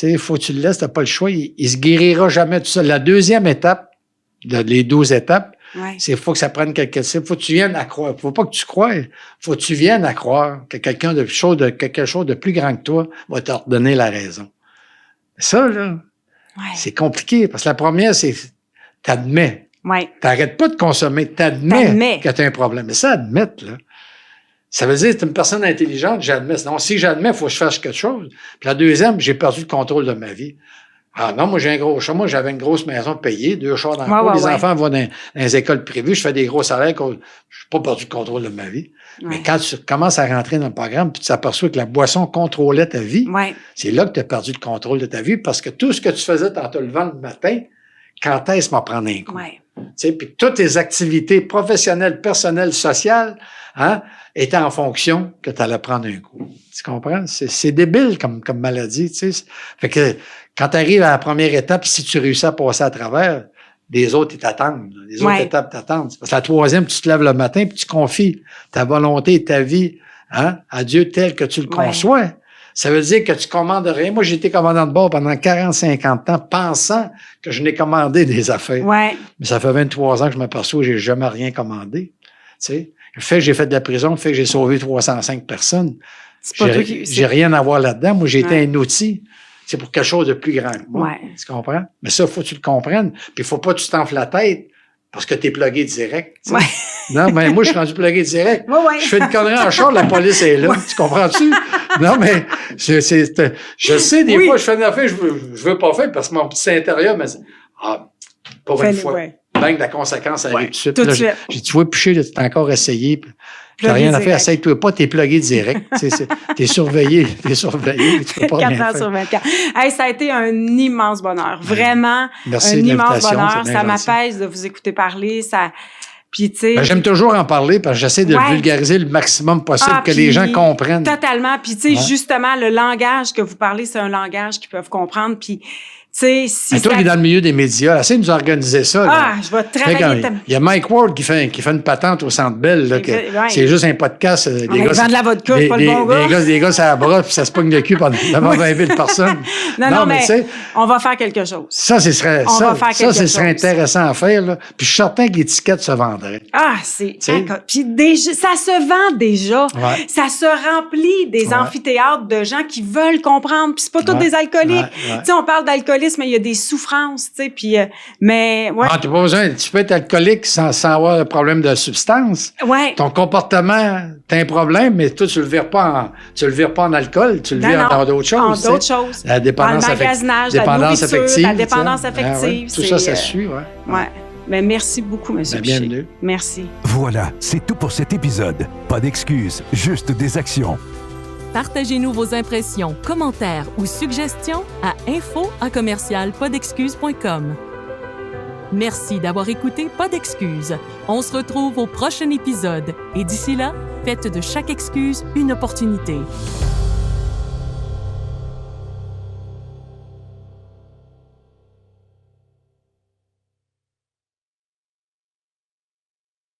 Il faut que tu le laisses, tu n'as pas le choix. Il se guérira jamais tout seul. La deuxième étape, les 12 étapes, c'est qu'il faut que ça prenne quelque chose. Il faut que tu viennes à croire. Il ne faut pas que tu croies. Il faut que tu viennes à croire que quelque chose de plus grand que toi va te redonner la raison. Ça, là, c'est compliqué. Parce que la première, c'est t'admets. Tu n'arrêtes pas de consommer. T'admets que tu as un problème. Mais ça, admettre, là, ça veut dire que tu es une personne intelligente, j'admets. Sinon, si j'admets, il faut que je fasse quelque chose. Puis la deuxième, j'ai perdu le contrôle de ma vie. Ah non, moi, j'ai un gros chat. Moi, j'avais une grosse maison payée, 2 chars dans le cours. Les enfants vont dans les écoles privées. Je fais des gros salaires. Je n'ai pas perdu le contrôle de ma vie. Mais quand tu commences à rentrer dans le programme, puis tu t'aperçois que la boisson contrôlait ta vie, c'est là que tu as perdu le contrôle de ta vie parce que tout ce que tu faisais en te levant le matin, quand est-ce que m'en prendre un coup? Puis toutes tes activités professionnelles, personnelles, sociales, étaient en fonction que tu allais prendre un coup. Tu comprends? C'est débile comme maladie. Fait que quand tu arrives à la première étape, si tu réussis à passer à travers, les autres, ils t'attendent. Les autres étapes t'attendent. Parce que la troisième, tu te lèves le matin puis tu confies ta volonté et ta vie à Dieu tel que tu le conçois. Ça veut dire que tu commandes rien. Moi, j'ai été commandant de bord pendant 40-50 ans, pensant que je n'ai commandé des affaires. Mais ça fait 23 ans que je m'aperçois que j'ai jamais rien commandé. Tu sais, le fait que j'ai fait de la prison, le fait que j'ai sauvé 305 personnes, j'ai rien à voir là-dedans. Moi, j'ai été un outil. C'est pour quelque chose de plus grand que moi. Tu comprends? Mais ça, il faut que tu le comprennes. Puis il faut pas que tu t'enfles la tête parce que tu es plugué direct. Non, mais moi, je suis rendu plugué direct. Je fais une connerie en char, la police est là. Tu comprends-tu? Non, mais je sais, des fois, je fais une affaire, je veux pas faire parce que mon petit intérieur me dit, pas une fois. Bang, la conséquence arrive tout de suite. J'ai dit, tu vois, Piché, tu t'as encore essayé. Tu n'as rien à faire, essaye-toi pas, t'es plugué direct. T'es surveillé, tu peux pas 4 heures sur 24. Hey, ça a été un immense bonheur. Vraiment, un immense bonheur. Ça m'apaise de vous écouter parler. Puis, tu sais. J'aime toujours en parler parce que j'essaie de vulgariser le maximum possible, que les gens comprennent. Totalement. Puis, tu sais, justement, le langage que vous parlez, c'est un langage qu'ils peuvent comprendre. Puis, tu sais, si toi qui es dans le milieu des médias, essaie de nous organiser ça. Je vais travailler. Il y a Mike Ward qui fait une patente au Centre Bell. Là, c'est juste un podcast. Des gars, de la vodka, c'est pas le bon gars. Des gars, ça a bras, puis ça se pogne le cul pendant 20 000 personnes. non, mais on va faire quelque chose. Ça, ce serait intéressant à faire. Là. Puis je suis certain que l'étiquette se vendrait. C'est puis déjà, ça se vend déjà. Ça se remplit des amphithéâtres de gens qui veulent comprendre. Puis c'est pas tous des alcooliques. Tu sais, on parle d'alcoolisme, mais il y a des souffrances, tu sais, puis mais t'as pas besoin, tu peux être alcoolique sans avoir un problème de substance. Ton comportement, t'as un problème, mais toi tu le vires pas en alcool, tu le vires dans d'autres choses. En d'autres choses. La dépendance affective. La dépendance affective. Tout ça, ça suit, Mais merci beaucoup, M. Piché. Bienvenue. Merci. Voilà, c'est tout pour cet épisode. Pas d'excuses, juste des actions. Partagez-nous vos impressions, commentaires ou suggestions à info@podexcuses.com. Merci d'avoir écouté Pas d'excuses. On se retrouve au prochain épisode et d'ici là, faites de chaque excuse une opportunité.